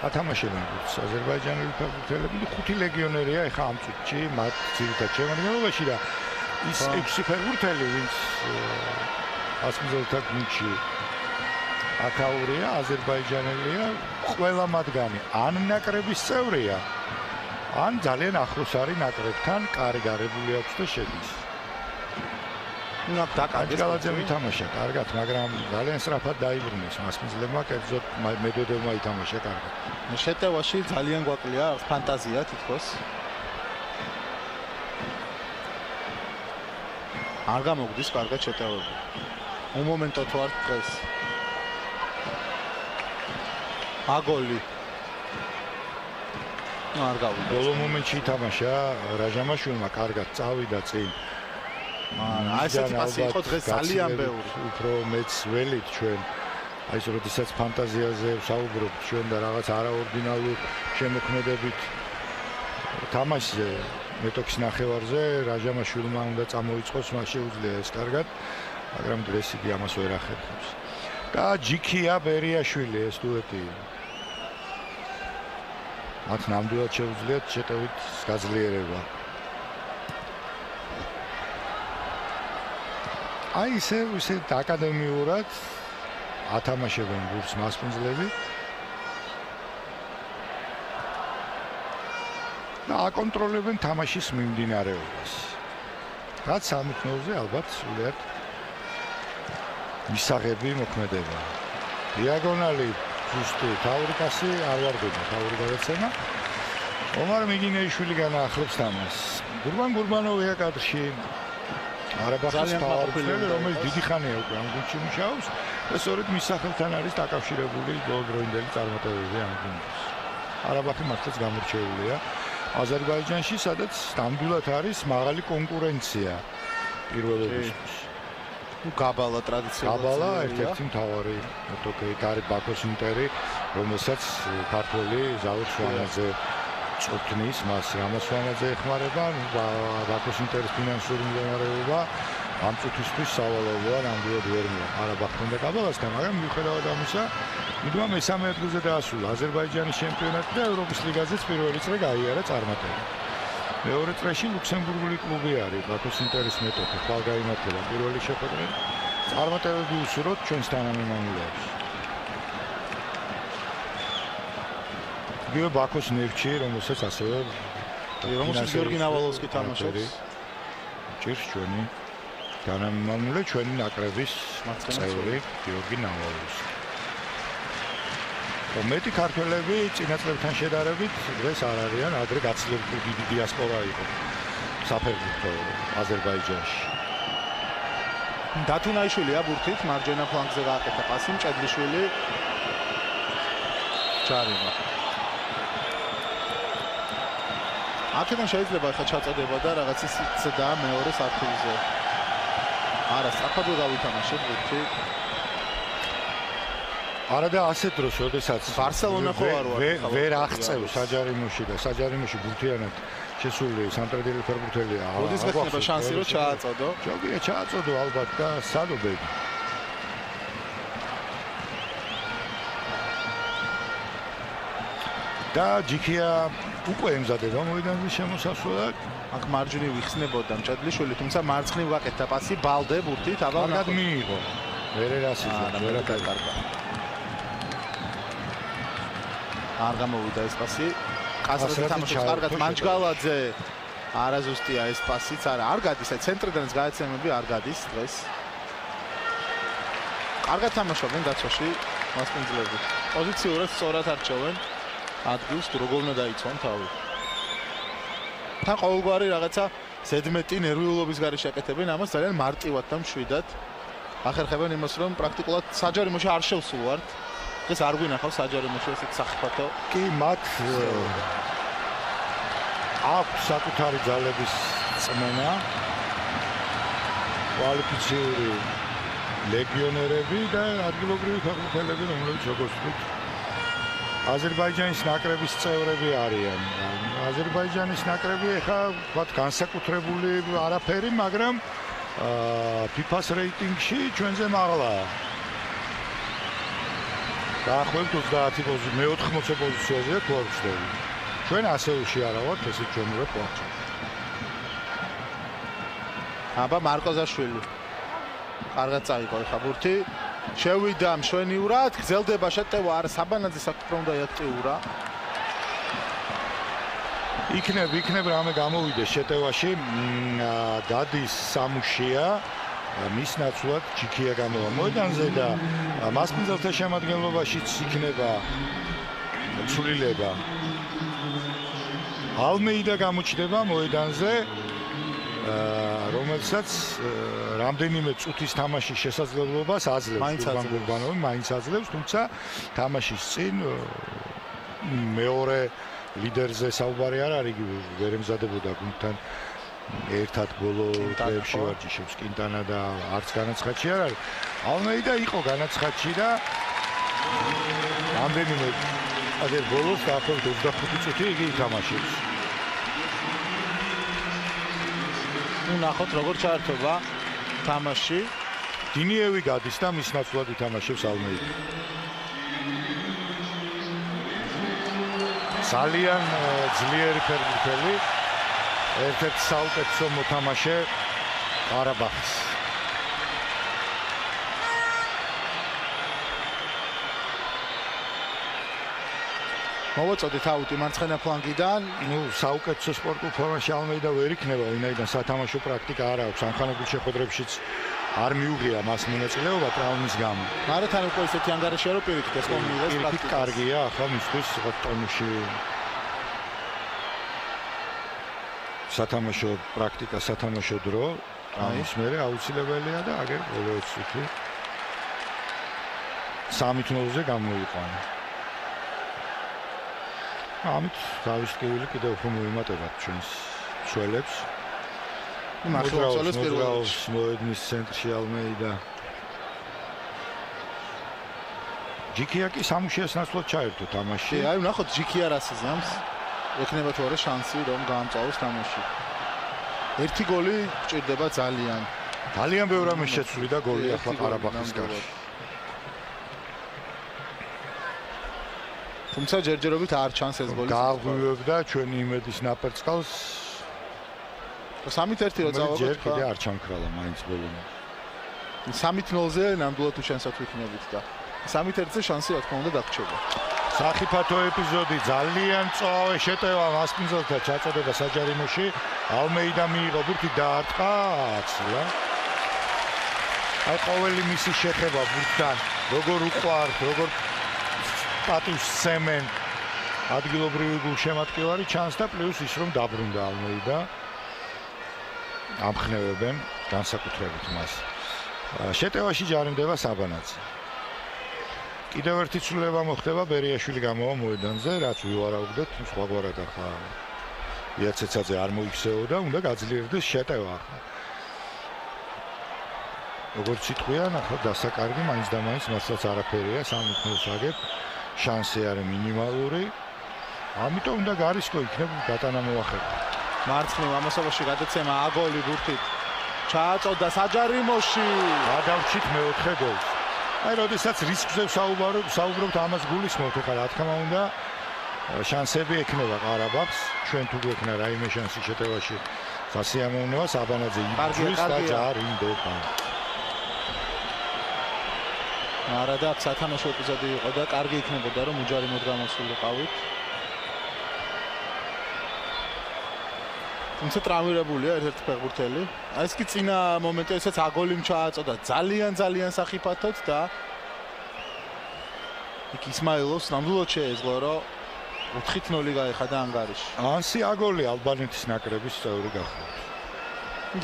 ათამაშებენ აზერბაიჯანელი ფეხბურთელები 5 ლეგიონერია ეხა ამ წუთში მათ ძირითად შემადგენლობაში და ის 6 ფეხბურთელი ვინც ასმიზელთა გუნდში ათაურია აზერბაიჯანელია ყველა მათგანი ან ნაკრების წევრია ან ძალიან ახლოს არის ნაკრებთან კარი გარებული აქვს და შედის. ანჯგალაძემ ითამაშა კარგად, მაგრამ ძალიან სწრაფად დაიბრუნეს მასმიზლებმა, კერძოდ მედვედევმა ითამაშა კარგად. შეტევაში ძალიან გვაკლია ფანტაზია თითქოს. არ გამოგდის კარგად შეტევები. უმომენტო თუ არ დღეს. აგოლი. არ გავიდა. ბოლო მომენტში ითამაშა რაჟამაშვილმა კარგად წავიდა წინ. აი ესეთი პასი იყო დღეს ძალიან ბევრი. უფრო მეც ველით ჩვენ აი ეს როდესაც ფანტაზიაზე ვსაუბრობთ ჩვენ და რაღაც არაორდინალურ შემოქმედებით თამაშზე მეტოქის ნახევარზე რაჟამაშვილმა უნდა წამოიწყოს მას შეუძლია ეს კარგად მაგრამ დღეს იგი ამას ვერ ახერხებს და ჯიქია ბერიაშვილი ეს დუეტი მათ ნამდვილად შეუძლიათ შეტევით გაძლიერება აი ისე აკადემიურად ათამაშებენ გუნდს მასპინძლები და აკონტროლებენ თამაშის მიმდინარეობას. რაც 3-0-ზე ალბათ სულიად მისაღები მოქმედება. დიაგონალი ზუსტი თავური პასი არ ვარდება, თავური გადაცემა. ომარ მიგინეიშვილი განაახლებს თამაშს. გურბანოვია კადრში. არაბახის თავმჯდომარე, რომელიც დიდი ხანია უკვე ამ გუნდში მუშაობს და სწორედ მის სახელთან არის დაკავშირებული ბოლდროინდელი წარმატებები ამ გუნდს. არაბახი მართლაც გამორჩეულია აზერბაიჯანში, სადაც ნამდვილად არის მაღალი კონკურენცია პირველობისთვის. გაბალა ტრადიციულად გაბალა ერთ-ერთი მთავარი მეტოქეით არის ბაქოს ინტერი, რომელსაც ქართველი ზაურ სვანაძე წუთნის მას რამასვანაძე ეხმარება ბაქოს ინტერის ფინანსური მდგომარეობა ამ წუთისთვის სავალალოა ნამდვილად ვერ არაბახთან და გაბალასთან მაგრამ მიუხედავად ამისა მიდმა მესამე ადგილზე დაასრულა აზერბაიჯანის ჩემპიონატი და ევროპის ლიგაზეც პირველი წრე გაიარა წარმატება. მეორე წრეში ლუქსემბურგული კლუბი არის ბაქოს ინტერის მეტოქე ხვალგაიმართება პირველი შეხვედრა წარმატებები უსურვოთ ჩვენს თანამემამულეებს. გიო ბაქოს ნევჩი, რომელსაც ასევე რომელსაც გიორგი ნავალოვსკი თამაშობს. ჭირს ჩვენი თანამემამულე, ჩვენი ნაკრების წევრი გიორგი ნავალოვსკი. მეტი ქართველები წინა წლებთან შედარებით დღეს არ არიან, ადრე გაცილებით დიდი დიასპორა იყო საფეხბურთო აზერბაიჯანში. დათუნაიშვილია ბურთით, მარჯვენა ფლანგზე გააკეთა პასი, მჭედლიშვილი ჯარიმა. აქედან შეიძლება ხა ჩაწოდება და რაღაც ის ცდა მეორე საფრთხეზე. არა, საფადო გავითამაშეთ ბურთი. არა და ასეთ დროს, როდესაც ბარსელონა ხო არ ვარ. ვერ აღწევს საჯარიმოში და საჯარიმოში ბურთიანად შესული სამტრედიელი ფეხბურთელია. როდის გექნება შანსი რომ ჩააწოდო? ჯობია ჩააწოდო ალბათ და სადობები. და ჯიქია უკვე ემზადება მოედანზე შემოსასვლელად. აქ მარჯვნივ იხსნებოდა მჭედლიშვილი, თუმცა მარცხნივ გაკეთა პასი ბალდე ბურთით, აბა კარგად მიიღო. ვერერასიძე, ვერაკარგა. არ გამოვიდა ეს პასი. კაზრაძე თამაშობს კარგად, მანჯგალაძე. არაზუსტია ეს პასიც, არ გადის, აი ცენტრიდანაც გააცემები არ გადის დღეს. კარგად თამაშობენ დაცვაში მასპინძლები. პოზიციურად სწორად არჩევენ. ადგილს თუ როგორ უნდა დაიცვან თავი. თან ყოველგვარი რაღაცა ზედმეტი ნერვიულობის გარეშე აკეთებენ ამას ძალიან მარტივად და მშვიდად. ახერხებენ იმას, რომ პრაქტიკულად საჯარიმოში არ შევსულვართ. ეს არ გვინახავს საჯარიმოში ესეთ სახიფათო. კი მათ აქვს საკუთარი ძალების წმენა, კვალიფიციური ლეგიონერები და ადგილობრივი ფეხბურთელები, რომლებიც როგორც ვთქვით, აზერბაიჯანის ნაკრების წევრები არიან. აზერბაიჯანის ნაკრები ახლა ვთქვათ განსაკუთრებული არაფერი, მაგრამ FIFA-ს რეიტინგში ჩვენზე მაღლაა. დაახლოებით 30 პოზიცია, მე-80 პოზიციაზეა თუ არ ვცდები. ჩვენ ასეულში არა ვართ, ესე ჩვენ ვართ პლანში. აბა მარკოზაშვილი. კარგად წაიღო ხა ბურთი. შევიდა მშვენივრად, გრძელდება შეტევა, არა საბანაძე საკუთრ უნდა აქტიურა. იქნებ რამე გამოვიდეს შეტევაში, დადის სამუშია, მის ნაცვლად ჯიქია გამოვა მოედანზე და მასპინძელთა შემადგენლობაშიც იქნება ცვლილება. ალმეიდა გამოჩნდება მოედანზე, რომელსაც რამდენიმე წუთის თამაშის შესაძლებლობას აძლევს გურბანოვი, მაინც აძლევს, თუმცა თამაშის წინ მეორე ლიდერზე საუბარი არ არის, ვერ ემზადებოდა გუნდთან ერთად ბოლო დღეებში ვარჯიშობს კინტანა და არც განაცხადში არ არის. ალმეიდა იყო განაცხადში და რამდენიმე აგერ ბოლოს დაახლოებით 25 წუთი იგი ითამაშებს. ნახოთ როგორ ჩაერთვება თამაში. დინიევი გადის და მის ნაცვლად ითამაშებს ალმეიდა. ძალიან ძლიერი ფეხბურთელი, ერთ-ერთი საუკეთესო მოთამაშე ყარაბაღის. მოვაწოდეთ აუტი მარცხენა ფლანგიდან. საუკეთესო სპორტულ ფორმაში ალმეიდა ვერ იქნება, ვინაიდან სათამაშო პრაქტიკა არ აქვს, სამხანაგურ შეხვედრებშიც არ მიუღია მას მონაწილეობა ტრავმის გამო. მაგრამ თან უკვე ისეთი ანგარიშია, რომ პირიქით ეს კომუნიკაციას პრაქტიკა კარგია, ახლა მისთვის ტონუში სათამაშო პრაქტიკა, სათამაშო დრო, ამის მერე აუცილებელია და აგერ ბოლო 20 წუთი 3-0-ზე გამოიყვანა. ამით თავის ტკივილი კიდევ უფრო მოიმატებათ ჩვენს მცველებს. მახსოვს პირველს მოედნის ცენტრში ალმეიდა. ჯიქია კი სამუშიას ნაცვლად ჩაერთო თამაში. აი ნახოთ ჯიქია რას იზამს. ექნება თუ არა შანსი რომ გაამწვავოს თამაში. ერთი გოლი გჭირდება ძალიან. ძალიან ბევრი რამე შეცვლი და გოლი ახლა ყარაბაღის გარშე. თუმცა ჯერჯერობით არ ჩანს ეს გოლი. გააღვივებდა ჩვენი იმედის ნაპერწკალს. 3-1 რო წავაგოთ ჯერ კიდე არ ჩამქრალა მაინც ბოლომდე. 3-0-ზე ნამდვილად უშანსად ვიქნებით და 3-1-ზე შანსი რა თქმა უნდა დაგრჩება. სახიფათო ეპიზოდი, ძალიან წვავე შეტევა მასპინძელთა ჩაწოდება საჯარიმოში. ალმეიდა მიიღო ბურთი დაარტყა აცლა. აი ყოველი მისი შეხება ბურთთან, როგორ უყვართ, როგორ პატივს სცემენ ადგილობრივი გულშემატკივარი ჩანს და პლუს ის რომ დაბრუნდა ალმეიდა. ამხნევებენ განსაკუთრებით მას. შეტევაში ჯარიმდება საბანაძე. კიდევ ერთი ცვლილება მოხდება, ბერიაშვილი გამოვა მოედანზე, რაც ვივარაუგდეთ, სხვაგვარად ახლა იაცეცაძე არ მოიქცეოდა, უნდა გაძლიერდეს შეტევა ახლა. როგორც იტყვიან, ახლა დასაკარგი მაინც და მაინც მასაც არაფერია, 3-0-ს აგებ, შანსი არის მინიმალური. ამიტომ უნდა გარისკო იქნებ გატანა მოახერხა. მარცხნივ ამასობაში გადაცემა აგოლი ბურთით. ჩააწოდა საჯარიმოში. გადავჭით მეოთხე გოლს. აი, როდესაც რისკზე საუბრობთ, ამას გულისხმობთ, ხა რა თქმა უნდა, შანსები ექნება ყარაბაღს, ჩვენ თუ გვექნა რაიმე შანსი შეტევაში, სასიამოვნოა, საბანაძე იბრძვის და ჯარიმდება. არა და სათამაშო ეპიზოდი იყო და კარგი იქნებოდა რომ უჯარიმოდ გამოსულიყავით. თუმცა ტრავმირებულია ერთ-ერთი ფეხბურთელი. აი ეს კი წინა მომენტი, ესაც აგოლი ჩააწოდა ძალიან სახიფათოდ და იქ ისმაილოვს ნამდვილად შეეძლო რომ 4-0 გაიხადა ანგარიში. ანსი აგოლი ალბანეთის ნაკრების წევრი გახლავთ.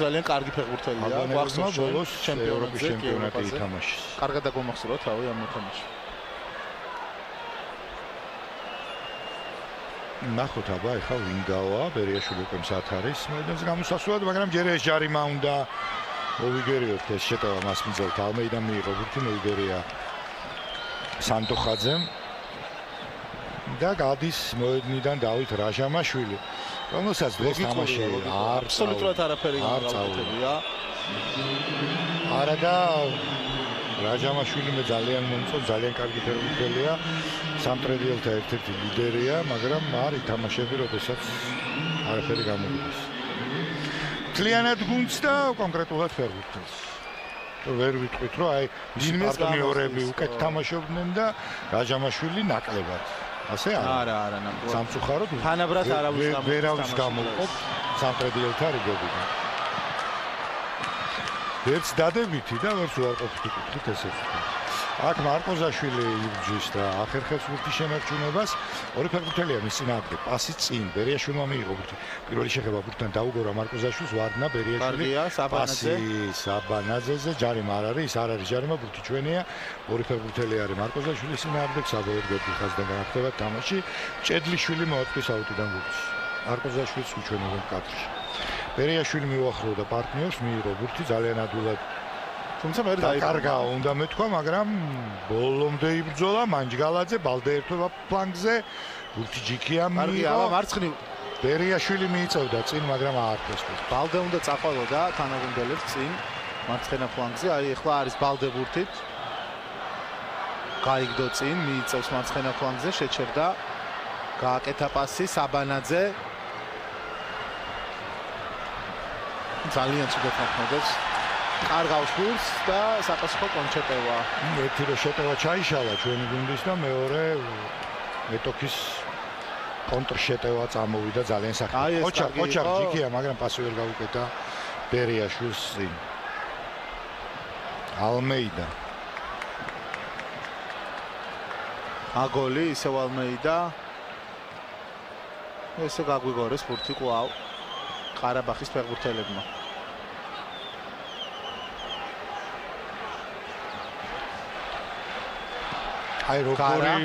ძალიან კარგი ფეხბურთელია. ალბანელებმა ბოლოს ევროპის ჩემპიონატზე ჩემპიონატი ითამაშეს. კარგად დაგომახსოვრა თავი ამ მოთამაშე. ნახოთ აბა ეხლა ვინ გავა, ბერიაშვილი უკვე მსად არის მოედანზე გამოსასვლელად, მაგრამ ჯერ ეს ჯარიმა უნდა მოვიგერიოთ ეს შეტევა მას მძელთ ალმეიდამ მიიღო ბურთი მოიგერია სანდოხაძემ და გადის მოედნიდან დავით რაჟამაშვილი, რომელსაც დღეს თამაში აბსოლუტურად არაფერი გამოვიდა. არა და რაჟამაშვილი მე ძალიან მომწონს, ძალიან კარგი ფეხბურთელია. სამტრედიელთა ერთ-ერთი ლიდერია, მაგრამ არ ითამაშები, როდესაც არაფერი გამოდის. მთლიანად გუნდს და კონკრეტულად ფეხბურთელს. ვერ ვიტყვით, რომ აი მისი პარტნიორები უკეთ თამაშობდნენ და რაჟამაშვილი ნაკლებად. ასე არა? არა, ნამდვილად. სამწუხაროდ თანაბრად ვერავის გამოყოფ სამტრედიელთა რიგებიდან. ვერც დადებითი და ვერც უარყოფითი კუთხით ესე ვთქვა. აქ მარკოზაშვილი იბრძვის და ახერხებს ბურთის შემორჩუნებას. ორი ფეხბურთელია მის წინააღმდეგ, პასი წინ, ბერიაშვილმა მიიღო ბურთი. პირველი შეხება ბურთთან დაუგორა მარკოზაშვილს, ვარდნა ბერიაშვილი. პასი საბანაძეზე, ჯარიმა არ არის, ის არ არის ჯარიმა, ბურთი ჩვენია. ორი ფეხბურთელი არის მარკოზაშვილის წინააღმდეგ, საბოლოოდ გერბიხაზდან განახდება თამაში. ჭედლიშვილი მოაწვის აუტიდან ბურთს. მარკოზაშვილს უჩვენებენ კადრში. ბერიაშვილი მიუახლოვდა პარტნიორს, მიიღო ბურთი ძალიან ადვილად. თუმცა მე დაკარგა უნდა მეთქვა, მაგრამ ბოლომდე იბრძოლა მანჯგალაძე, ბალდე ერთობა ფლანგზე, ბურთი ჯიქია მიიღო. მარცხნივ ბერიაშვილი მიიწევდა წინ, მაგრამ აარქვეს. ბალდე უნდა წაყოლოდა თანაგუნდელებს წინ მარცხენა ფლანგზე. აი ახლა არის ბალდე ბურთით. გაიგდო წინ, მიიწევს მარცხენა ფლანგზე, შეჩერდა. გააკეთა პასი საბანაძე. ძალიან ცუდად მოხმოდებს. კარგავს გულს და საპასუხო კონჩეტევა. ერთი რო შეტევა ჩაიშალა ჩვენი გუნდის და მეორე მეტოქის კონტრშეტევა წამოვიდა ძალიან სახელი. ოჩარ ჯიქია, მაგრამ პასი ვერ გაუკეთა ბერიაშვილს წინ. ალმეიდა. აგოლი ისევ ალმეიდა. ესე გაგვიგორეს ბურთი კვლავ ყარაბახის ფეხბურთელებმა. აი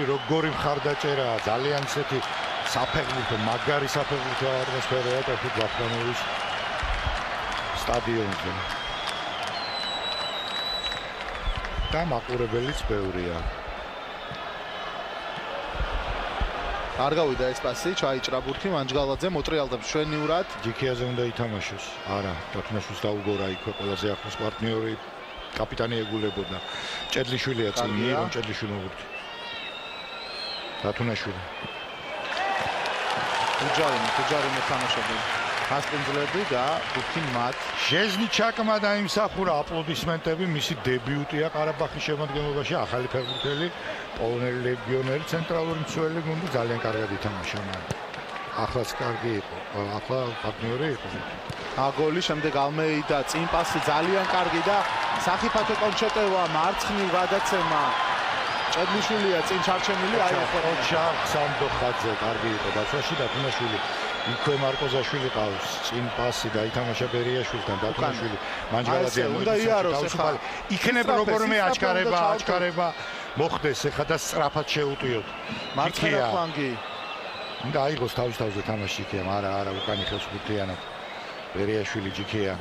როგორი მხარდაჭერა, ძალიან ისეთი საფეხბურთო, მაგარი საფეხბურთო ატმოსფეროა ტოფი ბახტანოვის სტადიონზე. და მაყურებელიც ბევრია. არ გავიდა ეს პასი, ჩაიჭრა ბურთი მანჯგალაძე მოტრიალდებს შვენიურად. ჯიქიაზე უნდა ითამაშოს. არა, დათუნაშვილს დაუგორა იქვე ყველაზე ახლოს პარტნიორი კაპიტანი ეგულებოდა. ჭედლიშვილია წინ, მიერონ ჭედლიშვილმა ბურთი. დათუნაშვილი. უჯარი თამაშობენ. ასპინძლები და ბურთი მათ. ჟეზნიჩაკმა დაიმსახურა აპლოდისმენტები, მისი დებიუტია ყარაბახის შემადგენლობაში, ახალი ფეხბურთელი, პოლონელი ლეგიონერი, ცენტრალური მცველი გუნდი, ძალიან კარგად ითამაშა. ახლაც კარგი იყო, ახლა პარტნიორი იყო. აგოლი, შემდეგ ალმეიდა, წინ პასი ძალიან კარგი და სახიფათო კონჩეტევა, მარცხნივ გადაცემა. ჭედლიშვილია წინ ჩარჩენილი, აი ოჩარ სანდოხაძე კარგი იყო დაცვაში, დათუნაშვილი იქვე მარკოზაშვილი ყავს, წინ პასი გაითამაშა ბერიაშვილთან, დათუნაშვილი მანჯგალაძე უნდა იაროს ახლა. იქნება როგორმე აჩქარება მოხდეს ახლა და სწრაფად შეუტიოთ. მარცხენა ფლანგი. უნდა აიღოს თავის-თავზე თამაში იქია, არა, უკანი ხელს ბურთიანად. ბერიაშვილი ჯიქია.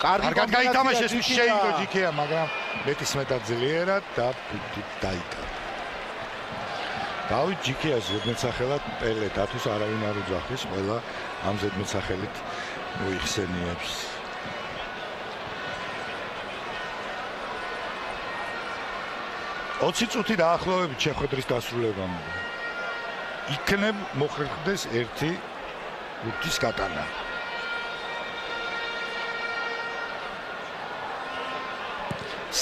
კარგად გაითამაშეს, ის შეიგო ჯიქია, მაგრამ მეტისმეტად ძლიერად და ბურთი დაიკარგა. დავით ჯიქიას ზედმეტსახელად პელე დათუს არავინ არ უძახის, ყველა ამ ზედმეტსახელით მოიხსენიებს. ოცი წუთი დაახლოებით შეხვედრის დასრულებამდე. იქნებ მოხერხდეს ერთი ბურთის გატანა.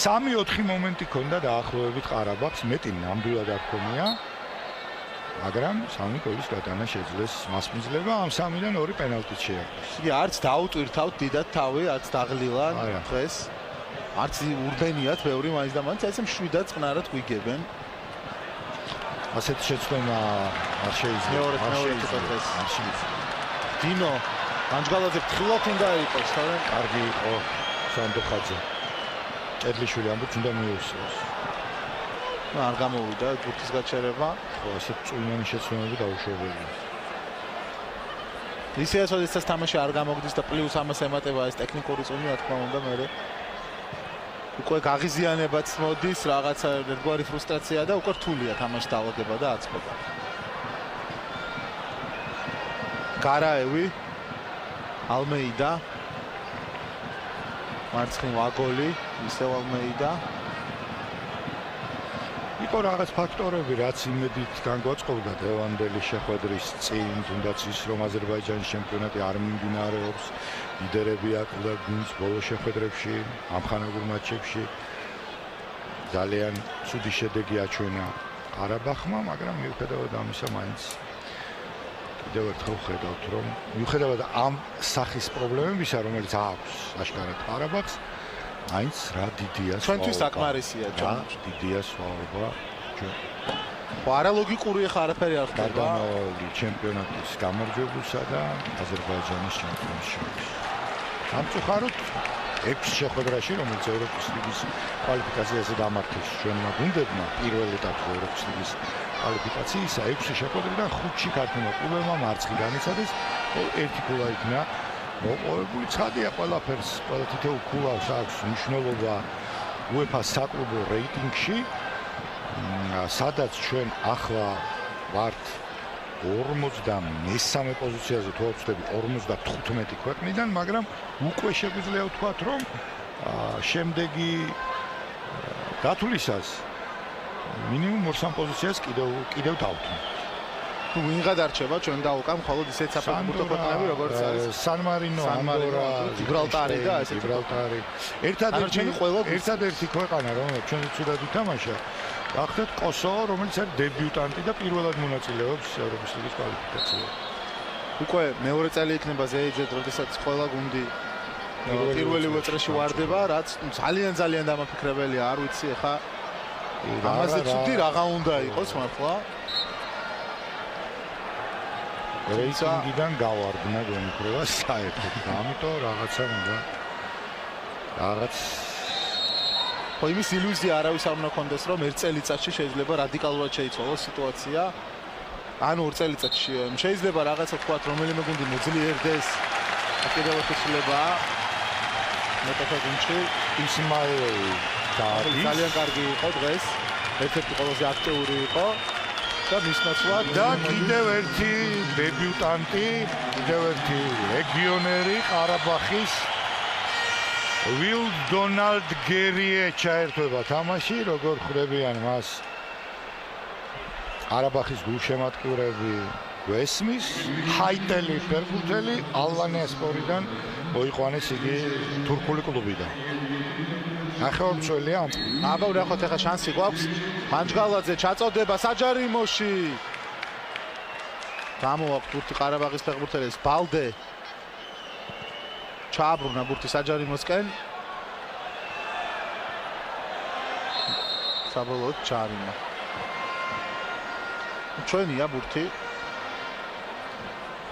სამი-ოთხი მომენტი ქონდა დაახლოებით ყარაბაღს, მეტი ნამდვილად არ ქონია, მაგრამ სამი გოლის გატანა შეძლეს მასპინძლება, ამ სამიდან ორი პენალტით შეაქვს. იგი არც დაუტვირთავთ დიდად თავი, არც დაღლილა დღეს. არც ურბენიათ ბევრი მაინც და მაინც, ესე მშვიდად წყნარად გვიგებენ. ასეთი შეცდომა არ შეიძლება. არ შეიძლება. დინო ანჯგალაძე ფრთხილად უნდა იყოს, თორემ კარგი იყო სანდუხაძე. ჭედლიშვილი ამბობს უნდა მიუსწროს. არ გამოვიდა გუთის გაჩერება. ხო, ასეთ წვიმიანი შეცდომები დაუშვებელია. ისეა შესაძლოა თამაში არ გამოგდის და პლუს ამას ემატება ეს ტექნიკური წვიმი, რა თქმა უნდა, მე უკვე გაღიზიანებაც მოდის, რაღაცა ერთგვარი ფრუსტრაცია და უკვე რთულია თამაში დაალაგება და აწყობა. გარაევი ალმეიდა მარცხნივ აგოლი, ისევ ალმეიდა. იყო რაღაც ფაქტორები, რაც იმედით განგვაწყობდა დევანდელი შეხვედრის წინ, თუნდაც ის, რომ აზერბაიჯანის ჩემპიონატი არ მიმდინარეობს, ლიდერები აკლდა გუნდს ბოლო შეხვედრებში, ამხანაგურ მატჩებში. ძალიან ცუდი შედეგი აჩვენა ყარაბაღმა, მაგრამ მიუხედავად ამისა, მაინც კიდევ ერთხელ ხედავთ, რომ მიუხედავად ამ სახის პრობლემებისა, რომელიც აქვს აშკარად ყარაბაღს, მაინც რა დიდია ჩვენთვის საკმარისია ჯამში. დიდია სხვაობა. არალოგიკური ხარ არაფერი არ ხდება. გარდამავალი ჩემპიონატის გამარჯვებულსა და აზერბაიჯანის ჩემპიონის შორის. სამწუხაროდ 6 შეხვედრაში, რომელიც ევროპის ლიგის კვალიფიკაციაზე დამარცხეს ჩვენმა გუნდებმა პირველ ეტაპზე ევროპის ლიგის კვალიფიკაციისა 6 შეხვედრიდან 5-ში ქართულმა კლუბებმა მარცხი განიცადეს, ერთი ქულა იქნა მოპოვებული. ცხადია ყველაფერს, ყველა თითოეულ ქულას აქვს მნიშვნელობა UEFA-ს საკლუბო რეიტინგში, სადაც ჩვენ ახლა ვართ 53 პოზიციაზე, თუ არ ვცდები 55 ქვეყნიდან, მაგრამ უკვე შეგვიძლია ვთქვათ, რომ შემდეგი დათვლისას მინიმუმ 2-3 პოზიციას კიდევ დავთვალთ. ვინღა დარჩება ჩვენ და უკან მხოლოდ ისეთ საფეხბურთო ქვეყნები როგორც არის სან მარინო, ანდორა, გიბრალტარი და ესეთი გიბრალტარი. ერთადერთი ქვეყანა, რომელიც ჩვენ ცუდად ვითამაშა, გახდათ კოსოვო, რომელიც არის დებიუტანტი და პირველად მონაწილეობს ევროპის ლიგის კვალიფიკაციაში. უკვე მეორე წელი იქნება ზეიძედ, როდესაც ყველა გუნდი პირველი უეწრეში ვარდება, რაც ძალიან დამაფიქრებელია, არ ვიცი ახლა ამაზე ცუდი რაღა უნდა იყოს მართლა. რეიტინგიდან გავარდნა გონქროვა საერთოდ. ამიტომ რაღაცა უნდა ხო იმის ილუზია არავის არ უნდა კონდეს, რომ ერთ წელიწადში შეიძლება რადიკალურად შეიცვალოს სიტუაცია. ანუ ორ წელიწადში შეიძლება რაღაცა თქვათ, რომელიმე გუნდი მოძლიერდეს. კიდევ ერთი ცვლილებაა. მეტოქე გუნდში ისმაილი ძალიან კარგი იყო დღეს. ერთ-ერთი ყველაზე აქტიური იყო. და მის ნაცვლად და კიდევ ერთი დებიუტანტი, კიდევ ერთი ლეგიონერი ყარაბაღის ვილ დონალდ გერიე ჩაერთვება თამაში, როგორ ხვდებიან მას ყარაბაღის გულშემატკივრები გვესმის, ჰაიტელი ფეხბურთელი ალანიასპორიდან მოიყვანეს იგი თურქული კლუბიდან. ნახევარმცველია ამ აბა ვნახოთ ახლა შანსი გვაქვს. ანჯგალაძე ჩაწოდება საჯარიმოში. გამოაქვს ბურთი ყარაბაღის ფეხბურთელის ბალდე. ჩააბრუნა ბურთი საჯარიმოსკენ. საბოლოოდ ჩაარიმა. ჩვენია ბურთი.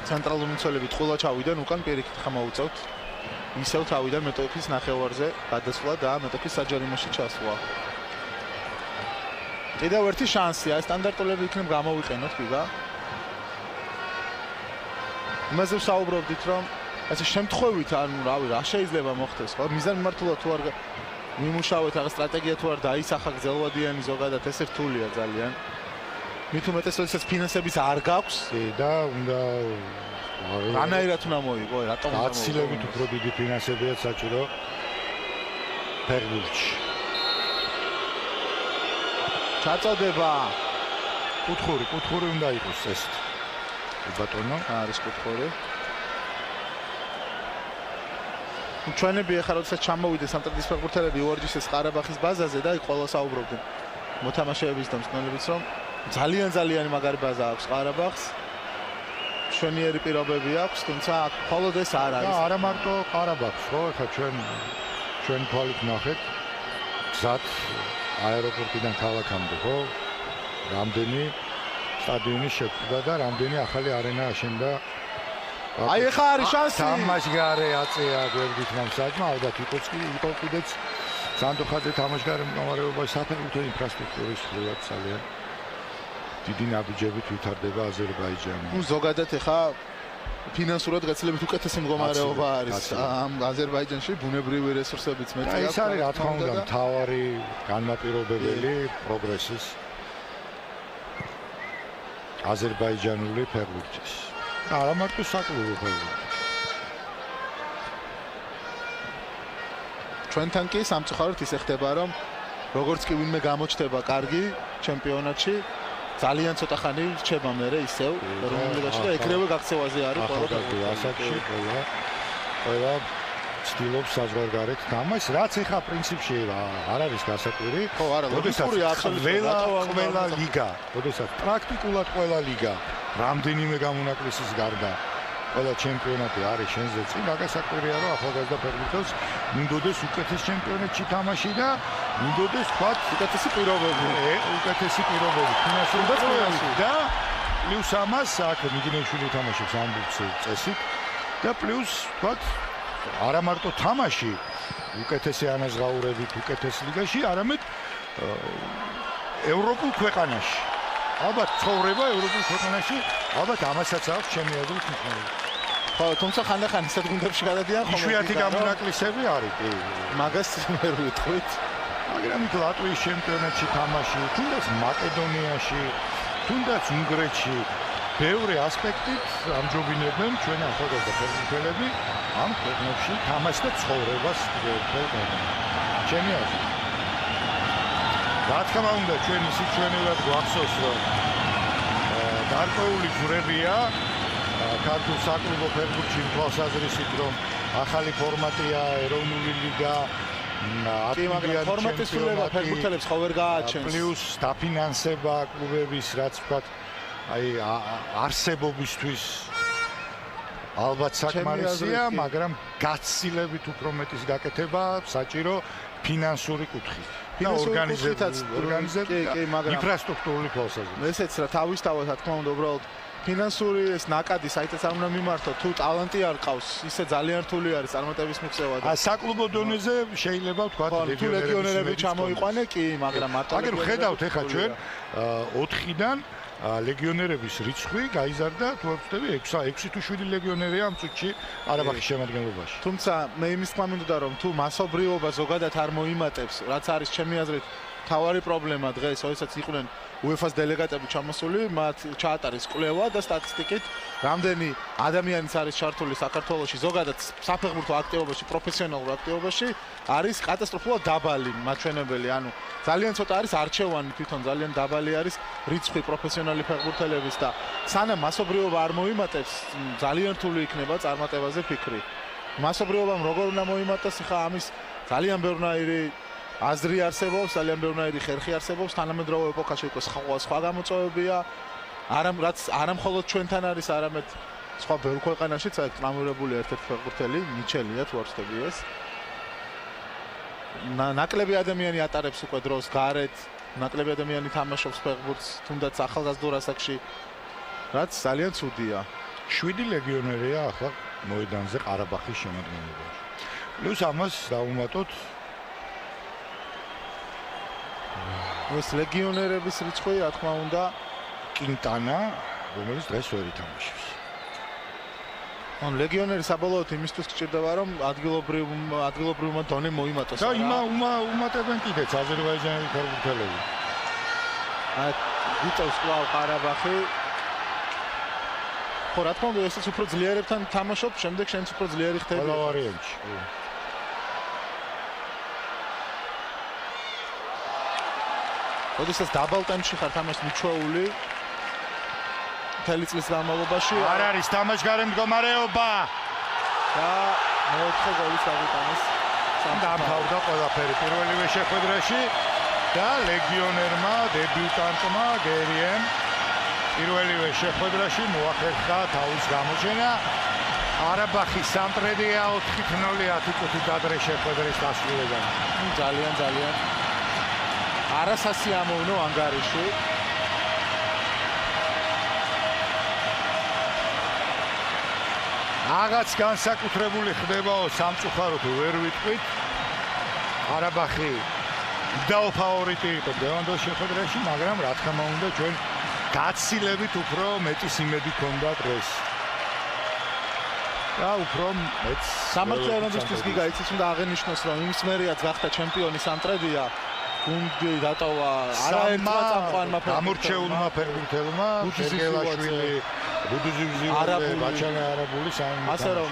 ცენტრალური მცველები ტყულა ჩავიდან უკან პირიქით ხამოუწევთ. ისევ თავიდან მეტოქის ნახევარზე გადასვლა და მეტოქის საჯარიმოში ჩასვლა. კიდევ ერთი შანსია, სტანდარტულები იქნებ გამოვიყენოთ გიგა. იმაზე ვსაუბრობდით, რომ ასე შემთხვევით, ანუ რავი, რა შეიძლება მოხდეს, ხო? მიზანმიმართულად თუ არ მიმუშავეთ, რაღაც სტრატეგია თუ არ დაისახა გრძელვადიანი ზოგადად, ეს რთულია ძალიან. მით უმეტეს, როდესაც ფინანსების არ გაქვს და უნდა რანაირად უნდა მოიგო, რატომ უნდა აცილებით უფრო დიდი ფინანსებია საჭირო ფეხბურთში. ჩაწოდება კუთხური უნდა იყოს ეს. ბატონო, არის კუთხური. ჩვენები ახლა როდესაც ჩამოვიდნენ სამტრედიის ფეხბურთელები უორჯისეს ყარაბაღის ბაზაზე და იქ ყველა საუბრობდნენ მოთამაშეების და მსმენელების, რომ ძალიან მაგარი ბაზა აქვს ყარაბაღს. ჩვენიერი პირობები აქვს, თუმცა მხოლოდ ეს არ არის. და არა მარტო ყარაბაღს, ხო, ახლა ჩვენ თვალით ნახეთ გზად აეროპორტიდან ქალაქამდე, ხო? რამდენი სტადიონი შეკვდა და რამდენი ახალი არენა აშენდა. აი ეხა არის შანსი. თამაშგარე აწეა გვერდით მომსაჯმა, ალბათ იყო კიდეც სანდოხაძე თამაშგარე მდგომარეობაში საფეხბურთო ინფრასტრუქტურის მხრივ ძალიან დიდი ნაბიჯებით ვითარდება აზერბაიჯანი. ნუ ზოგადად ეხა ფინანსურად გაცილებით უკეთესი მდგომარეობა არის ამ აზერბაიჯანში, ბუნებრივი რესურსებიც მეტი აქვს. ეს არის რა თქმა უნდა მთავარი განმაპირობებელი პროგრესის აზერბაიჯანული ფეხბურთის. არა მარტო საკლუბო ფეხბურთის. ჩვენთან კი სამწუხაროდ ისე ხდება, რომ როგორც კი ვინმე გამოჩნდება კარგი ჩემპიონატში, ძალიან ცოტა ხანი რჩება მერე ისევ ეროვნულ ლიგაში და ეგრევე გაქცევაზე არის ყველა ასაკში ყველა ცდილობს საზღვარგარეთ თამაშს, რაც ეხა პრინციპში არ არის გასაკვირი. ხო, არა, ლოგიკური აბსოლუტურად ყველა ლიგა, როდესაც პრაქტიკულად ყველა ლიგა რამდენიმე გამონაკლისის გარდა ყველა ჩემპიონატი არის შენზე წინ, გასაკვირია რომ ახალგაზრდა ფეხბურთელს მინდოდეს უკეთეს ჩემპიონატში თამაში და მინდოდეს თქვა უკეთესი პირობები, ფინანსური და პლუს ამას აქ მიგინეშვილი თამაშობს ამბობს წესით და პლუს თქვა არა მარტო თამაში უკეთესი ანაზღაურებით უკეთეს ლიგაში, არამედ ევროპულ ქვეყანაში. ალბათ ცხოვრება ევროპულ ქვეყანაში, ალბათ ამასაც აქვს ჩემი აზრით მნიშვნელობა. ხო, თუმცა ხანდახან ისეთ გუნდებში გადადიან ხოლმე. იშვიათი გამონაკლისები არის, კი. მაგას ვერ ვიტყვით. მაგრამ იქ ლატვიის ჩემპიონატში თამაში, თუნდაც მაკედონიაში, თუნდაც უნგრეთში ბევრი ასპექტით ამჯობინებენ ჩვენ ახალგაზრდა ფეხბურთელები ამ ქვეყნებში თამაშს და ცხოვრებას ხელმეორედ. ჩემი აზრით. რა თქმა უნდა, ჩვენ ისიც ჩვენებად გვახსოვს, რომ გარკვეული ძვრებია ქართულ საკლუბო ფეხბურთში თვალსაზრისით, რომ ახალი ფორმატია ეროვნული ლიგა, კი, მაგრამ ფორმატის ცვლილება ფეხბურთელებს ხო ვერ გააჩენს. პლუს დაფინანსება კლუბების, რაც ვთქვათ, აი არსებობისთვის ალბათ საკმარისია, მაგრამ გაცილებით უფრო მეტის გაკეთება საჭირო ფინანსური კუთხით. და ორგანიზებული ინფრასტრუქტურული თვალსაზრისით. ესეც რა თავისთავად რა თქმა უნდა უბრალოდ ფინანსური ეს ნაკადი საერთოდ არ უნდა მიმართო, თუ ტალანტი არ ყავს, ისე ძალიან რთული არის წარმატების მიღწევა და საკლუბო დონეზე შეიძლება ვთქვათ ლეგიონერები ჩამოიყვანე კი, მაგრამ მარტო აგერ ვხედავთ ეხა ჩვენ 4-დან ლეგიონერების რიცხვი გაიზარდა, თუ არ ვწდები 6 თუ 7 ლეგიონერია ამ წუთში ყარაბაღის შემადგენლობაში. თუმცა მე იმის თქმა მინდოდა რომ თუ მასობრივობა ზოგადად არ მოიმატებს, რაც არის ჩემი აზრით თავარი პრობლემა დღეს, როდესაც იყვნენ UEFA-ს დელეგატები ჩამოსული, მათ ჩაატარეს კვლევა და სტატისტიკით რამდენი ადამიანიც არის ჩართული საქართველოში ზოგადად საფეხბურთო აქტივობაში, პროფესიონალურ აქტივობაში არის კატასტროფულად დაბალი მაჩვენებელი, ანუ ძალიან ცოტა არის არჩევანი თვითონ ძალიან დაბალი არის რიცხვი პროფესიონალი ფეხბურთელების და სანამ მასობრივობა არ მოიმატებს, ძალიან რთული იქნება წარმატებაზე ფიქრი. მასობრიობამ როგორ უნდა მოიმატოს, ხა ამის ძალიან ბევრნაირი აზრი არსებობს, ძალიან ბევრნაირი ხერხი არსებობს, თანამედროვე ეპოქაში უკვე სხვა გამოწვევებია. რაც არა მხოლოდ ჩვენთან არის, არამედ სხვა ბევრ ქვეყანაშიც აი ტრამვირებული ერთ-ერთი ფეხბურთელი, მიჩელია თუ არ ვცდები ეს. ნაკლები ადამიანი ატარებს უკვე დროს გარეთ, ნაკლები ადამიანი თამაშობს ფეხბურთს, თუნდაც ახალგაზრდულ ასაკში, რაც ძალიან ცუდია. 7 ლეგიონერია ახლა მოედანზე ყარაბაღის შემადგენლობაში. პლუს ამას დავუმატოთ ეს ლეგიონერების რიცხვი, რა თქმა უნდა, კინტანა, რომელიც დღეს ვერ ითამაშებს. ან ლეგიონერი საბოლოოდ იმისთვის გჭირდება, რომ ადგილობრივმა დონემ მოიმატოს. და უმატებენ კიდეც აზერბაიჯანელი ფეხბურთელები. ვიწევს კვლავ ყარაბაღი. ხო, რა თქმა უნდა, ესეც უფრო ძლიერებთან თამაშობ, შემდეგ შენც უფრო ძლიერი ხდები. ყველა ვარიანტში. როდესაც დაბალ ტემპში ხარ თამაშს მიჩვეული მთელი წლის განმავლობაში არ არის თამაშგარე მდგომარეობა და მეოთხე გოლის აღიტანეს დამთავრდა ყველაფერი პირველივე შეხვედრაში და ლეგიონერმა დებიუტანტმა გერიემ პირველივე შეხვედრაში მოახერხა თავის გამოჩენა ყარაბაღის სამტრედია 4-0 ათიკუთი დადრე შეხვედრის დასრულებამ. ძალიან არასასიამოვნო ანგარიში. რაღაც განსაკუთრებული ხდებაო სამწუხაროდ ვერ ვიტყვით. ყარაბაღი იდეალ ფავორიტი იყო დღევანდელ შეხვედრაში, მაგრამ რა თქმა უნდა ჩვენ გაცილებით უფრო მეტის იმედი ქონდა დღეს. და უფრო მეც სამართლებისთვის კი გაიცის უნდა აღენიშნოს რომ იმის მერიაც გახდა ჩემპიონი სამტრედია გუნდი დატოვა არაერთმა წამყვანმა გამორჩეულმა ფეხბურთელმა გელაშვილი ბუდუზივზივი ბაჩანა არაბული ასე რომ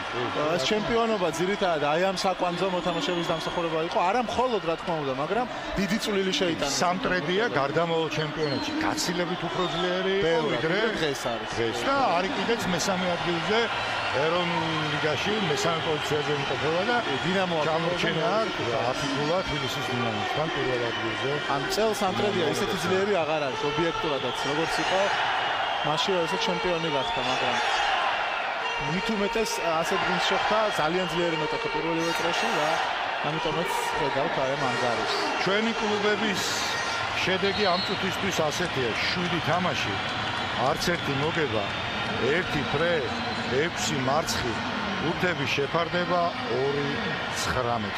ეს ჩემპიონობა ძირითადად აი ამ საკვანძო მოთამაშეების დამსახურება იყო არა მხოლოდ რა თქმა უნდა მაგრამ დიდი წვლილი შეიტანა სამტრედია გარდამავალ ჩემპიონატში გაცილებით უფრო ძლიერი ვიდრე დღეს არის დღეს და არის კიდეც მესამე ადგილზე ეროვნულ ლიგაში მესამე პოზიციაზე იმყოფება და დინამო ჩამორჩენა აფიქულა თბილისის დინამოსთან პირველ ადგილზე. ამ წელს სამტრედია ისეთი ძლიერი აღარ არის ობიექტურადაც როგორც იყო მაშინ როდესაც ჩემპიონი გახდა მაგრამ მით უმეტეს ასეთ გუნდს შეხვდა ძალიან ძლიერი მეტოქე პირველივე წრეში და ამიტომაც ხედავთ აი ამ ანგარიშს. ჩვენი კლუბების შედეგი ამ წუთისთვის ასეთია: 7 თამაში, არც ერთი მოგება, 1 ფრე, 6 მარცხი, ურთები შეფარდება 2-19.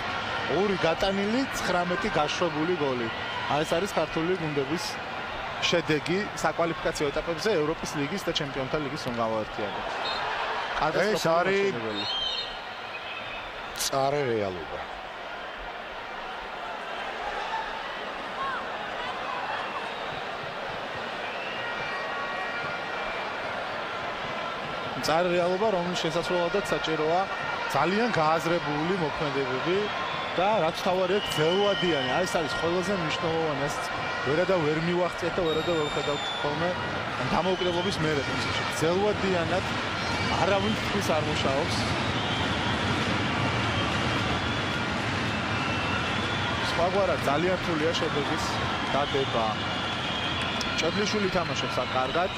2 გატანილი, 19 გაშვებული გოლი. აი ეს არის ქართული გუნდების შედეგი საკვალიფიკაციო ეტაპებზე ევროპის ლიგის და ჩემპიონთა ლიგის მომავალთიანად. ეს არის წარე რეალობა. წარე რეალობა, რომლის შესაძლებლადაც საჭიროა ძალიან გააზრებული მოქმედებები და რაც თავარი აქვს ძელვადიანი. აი ეს არის ყველაზე მნიშვნელოვანი. ეს ვერადა ვერ მივახციეთ და ვერადა ვერ ხედავთ ხოლმე დამოუკიდებლობის მერე პრინციპში. ძელვადიანად არავინ თვითონ არ მუშაობს. სხვაგვარად ძალიან რთულია შედეგის დადება. ჭედლიშვილი თამაშობს კარგად.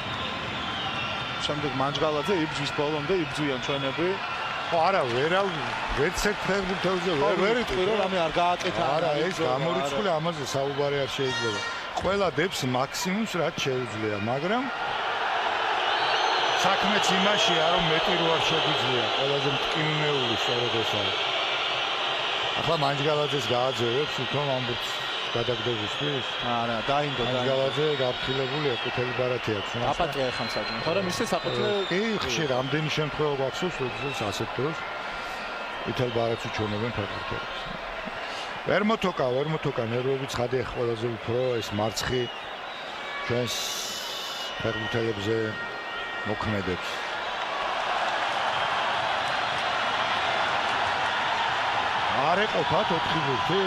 შემდეგ მანჯგალაძე იბძვის ბოლომდე იბძვიან ჩვენები. ხო არა ვერც ერთ ფეხბურთელზე ვერ იტყვი რომ რამე არ გააკეთა. არა ეს გამორიცხული ამაზე საუბარი არ შეიძლება. ყველა დებს მაქსიმუმს რაც შეუძლია, მაგრამ საქმეც იმაშია რომ მეტი რო არ შეგვიძლია. ყველაზე მტკივნეული სწორედ ეს არის. ახლა მანჯგალაძეს გააძევებს თვითონ ამბობს გადაგდებისთვის. არა, დაინდო. მანჯგალაძე გაფრთხილებულია, ყვითელი ბარათი აქვს. აპატია ეხა მსაჯული. თორემ ისე საყოთლე კი, ხშირ რამდენი შემთხვევა აქვს, როდესაც ასეთ დროს ყვითელ ბარათს უჩვენებენ ფეხბურთელებს. ვერ მოთოკა ნერვები ცხადია ყველაზე უფრო ეს მარცხი ჩვენს ფეხბურთელებზე მოქმედებს. არ ეყოფათ 4 ბურთი?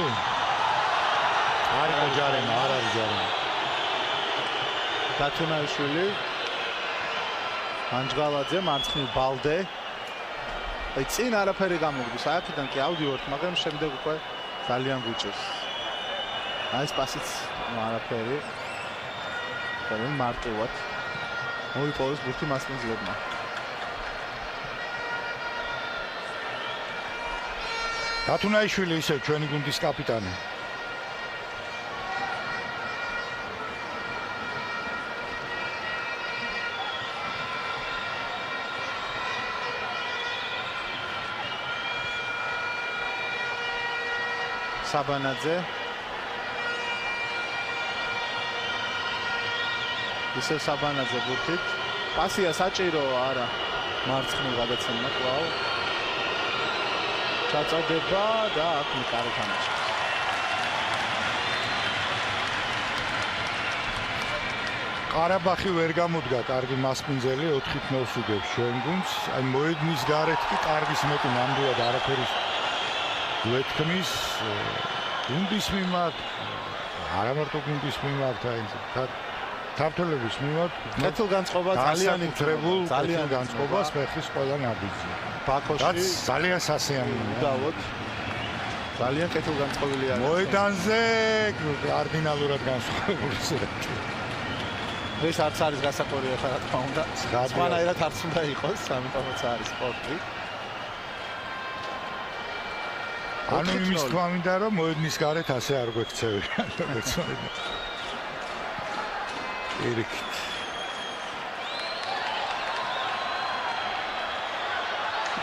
არ არის ჯარემა. დათუნაიშვილი, მანჯგალაძე, მარცხნივ ბალდე. აი წინ არაფერი გამოგდის. აქედან კი ავდივართ, მაგრამ შემდეგ უკვე ძალიან გუჭირს. აი ეს პასიც არაფერი. ძალიან მარტივად მოიპოვეს ბურთი მასპინძლებმა. დათუნაიშვილი ისე ჩვენი გუნდის კაპიტანი. საბანაძე ისევ საბანაძე ბურთით პასია საჭირო არა მარცხნივ გადაცემა კვლავ ჩაწოდება და აქ მიკარი თამაშობს ყარაბაღი ვერ გამოდგა კარგი მასპინძელი 4-0 უდევს ჩვენ გუნდს აი მოედნის გარეთ კი კარგის მეტი ნამდვილად არაფერი ვეთქმის გუნდის მიმართ არა მარტო გუნდის მიმართ აი ქართველების მიმართ კეთილგანწყობა ძალიან იქრებულ ძალიან განწყობას ფეხის ყველა ნაბიჯი ბაქოში ძალიან სასიამოვნოა დავოთ ძალიან კეთილგანწყობილი არის მოედანზე კარდინალურად განსხვავებული სურათი ეს არც არის გასაკვირი ახლა რა თქმა უნდა სხვანაირად არც უნდა იყოს ამიტომაც არის სპორტი ანუ იმის თქვა მინდა რომ მოედნის გარეთ ასე არ გვექცევიან როგორც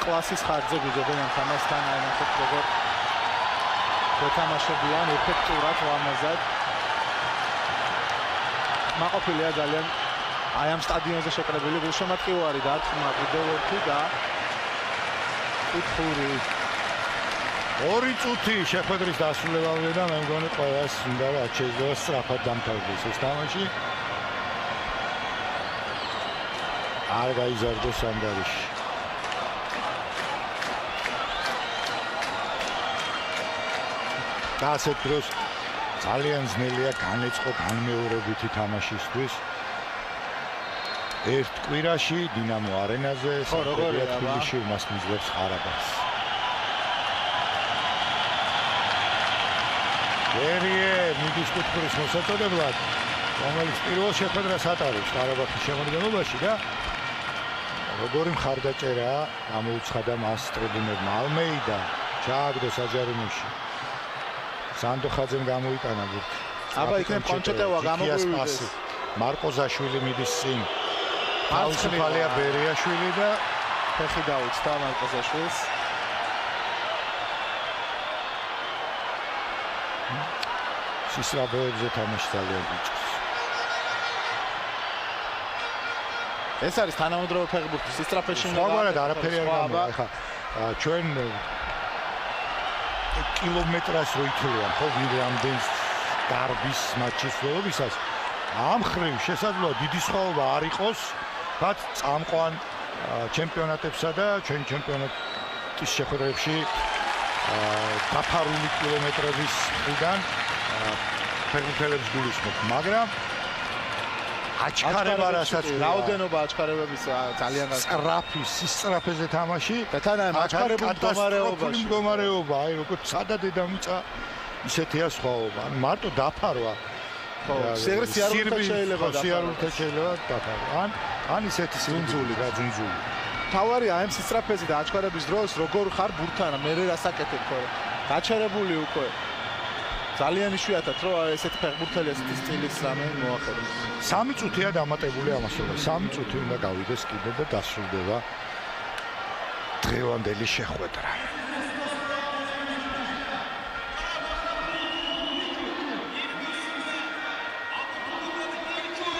კლასის ხარჯზე გვიძებენ ამ თამაშთან, აი ნახეთ როგორ თამაშობიან ეფექტურად ლამაზად. მაყოფილია ძალიან აი ამ სტადიონზე შეკრებილი გულშემატკივარი დარტყმა კიდევ ერთი და კუთხური 2 წუთი შეხვედრის დასრულებამდე და მე მგონი ყველას უნდა რა შეიძლება სწრაფად დამთავრდეს ეს თამაში. არ გაიზარდოს ანგარიში. და ასეთ დროს ძალიან ძნელია განეწყო განმეორებითი თამაშისთვის. ერთ კვირაში დინამო არენაზე როგორია თბილისში მას მიძლებს ყარაბაღს. გერიე მიდის კუთხურის მოსაწოდებლად, რომელიც პირველ შეხვედრას ატარებს ყარაბაღის შემადგენლობაში და როგორი მხარდაჭერაა გამოუცხადა მას ტრიბუნებმა. ალმეიდა ჩააგდო საჯარიმოში. სანდოხაძემ გამოიტანა ბურთი. აბა იქნებ კონჩეტევა გამოგვივიდეს. მარკოზაშვილი მიდის წინ. თავისუფალია ბერიაშვილი და ფეხი დაუწდა მარკოზაშვილს. სისრაბეებზე თამაში ძალიან იჭრს. ეს არის თანამედროვე ფეხბურთი სისწრაფეში სხვაგვარად არაფერი არ გამოვა. ეხლა ჩვენ კილომეტრას რო ითვლიან ხო ვირამდენს დარბის მატჩის სრულობისას ამ ხრივ შესაძლოა დიდი სხვაობა არ იყოს მათ წამყვან ჩემპიონატებსა და ჩვენ ჩემპიონატის შეხვედრებში დაფარული კილომეტრების მხრიდან ფეხბურთელებს გულისხმობ, მაგრამ აჩქარება რასაც რაოდენობა აჩქარებების ძალიან სწრაფი სისწრაფეზე თამაში და თან ამ აჩქარებულ მდგომარეობა, აი როგორც სადა დედამიწა ისეთია სხვაობა. ანუ მარტო დაფარვა ხო, სიარულთაც შეიძლება დაფარვა. ან ისეთი სუნძული, გაძუნძული. თავარია ამ სისწრაფეზე და აჩქარების დროს როგორ ხარ ბურთთან, მე რასაკეთებ ხო? გაჩერებული უკვე. ძალიან იშვიათად რომ ესეთი ფეხბურთელი ესეთი სტილის რამე მოახერხოს. 3 წუთია დამატებული ამასობა. 3 წუთი უნდა გავიდეს კიდე და დასრულდება დღევანდელი შეხვედრა.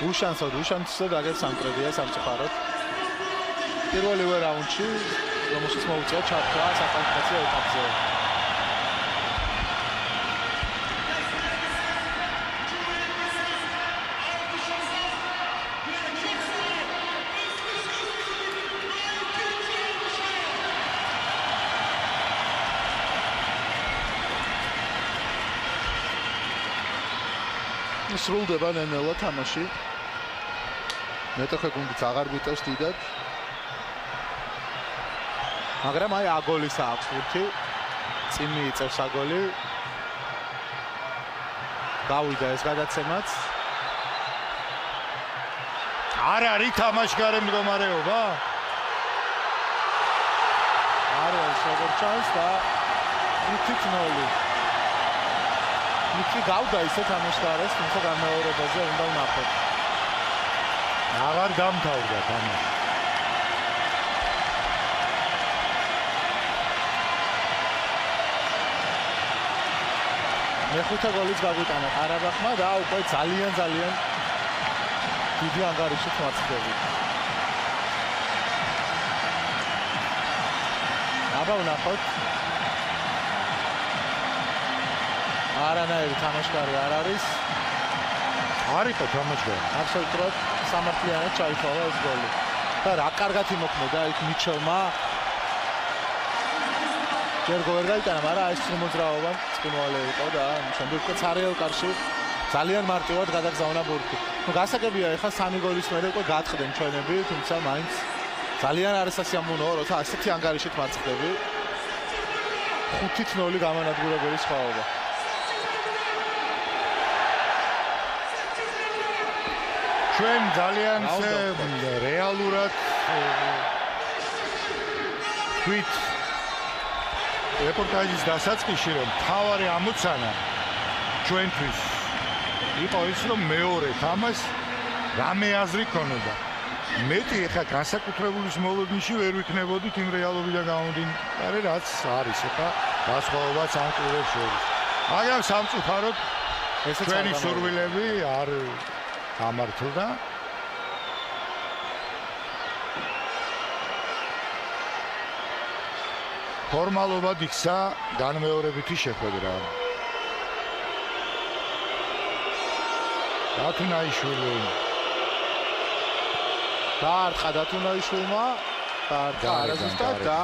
უშანსო დაგებს სამტრედია სამწუხაროდ. პირველივე რაუნდში რომელშიც მოუწია ჩართვა საკვალიფიკაციო ეტაპზე. სრულდება ნელ-ნელა თამაში. მეტოხე გუნდიც აღარ გვიტევს დიდად. მაგრამ აი აგოლის აქვს ბურთი. წინ მიიწევს აგოლი. გავიდა ეს გადაცემაც. არ არის თამაშგარე მდგომარეობა? არის როგორც ჩანს და 5-0. იქი გავდა ისე თამაშგარეს, თუმცა გამეორებაზე უნდა ვნახოთ. აღარ დამთავრდა თამაში. მეხუთე გოლიც გაგვიტანა ყარაბაღმა და უკვე ძალიან დიდი ანგარიშით მარცხდებით. აბა ვნახოთ. არანაირი თამაშგარი არ არის. არისო თამაშგარი. აბსოლუტურად სამართლიანად ჩაითვალა ეს გოლი. და რა კარგად იმოქმედა იქ მიჩელმა. ჯერ გოლ არ გაიტანა, მაგრამ ეს მოძრაობა წინვალე იყო და შემდეგ უკვე ცარიელ კარში ძალიან მარტივად გადაგზავნა ბურთი. ნუ გასაგებია ეხლა 3 გოლის მერე უკვე გაწყდნენ ჩვენები, თუმცა მაინც ძალიან არის სასიამოვნოა, როცა ასეთი ანგარიშით მარცხდები. 5-0 გამანადგურებელი სხვაობა. ჩვენ ძალიან რეალურად თვით რეპორტაჟის დასაწყისში რომ თავარი ამოცანა ჩვენთვის იყო ის რომ მეორე თამაშს რამე აზრი ქონოდა მეტი ეხა განსაკუთრებულის მოლოდინში ვერ ვიქნებოდით იმ რეალობიდან გამომდინარე, რაც არის ეხა განსხვავებაც ამ კლუბებს შორის. მაგრამ სამწუხაროდ ჩვენი სურვილები არ გამართლდა. ფორმალობად იქცა განმეორებითი შეხვედრა. დათუნაიშვილი დაარტყა დათუნაიშვილმა, დაარტყა არაზუსტად და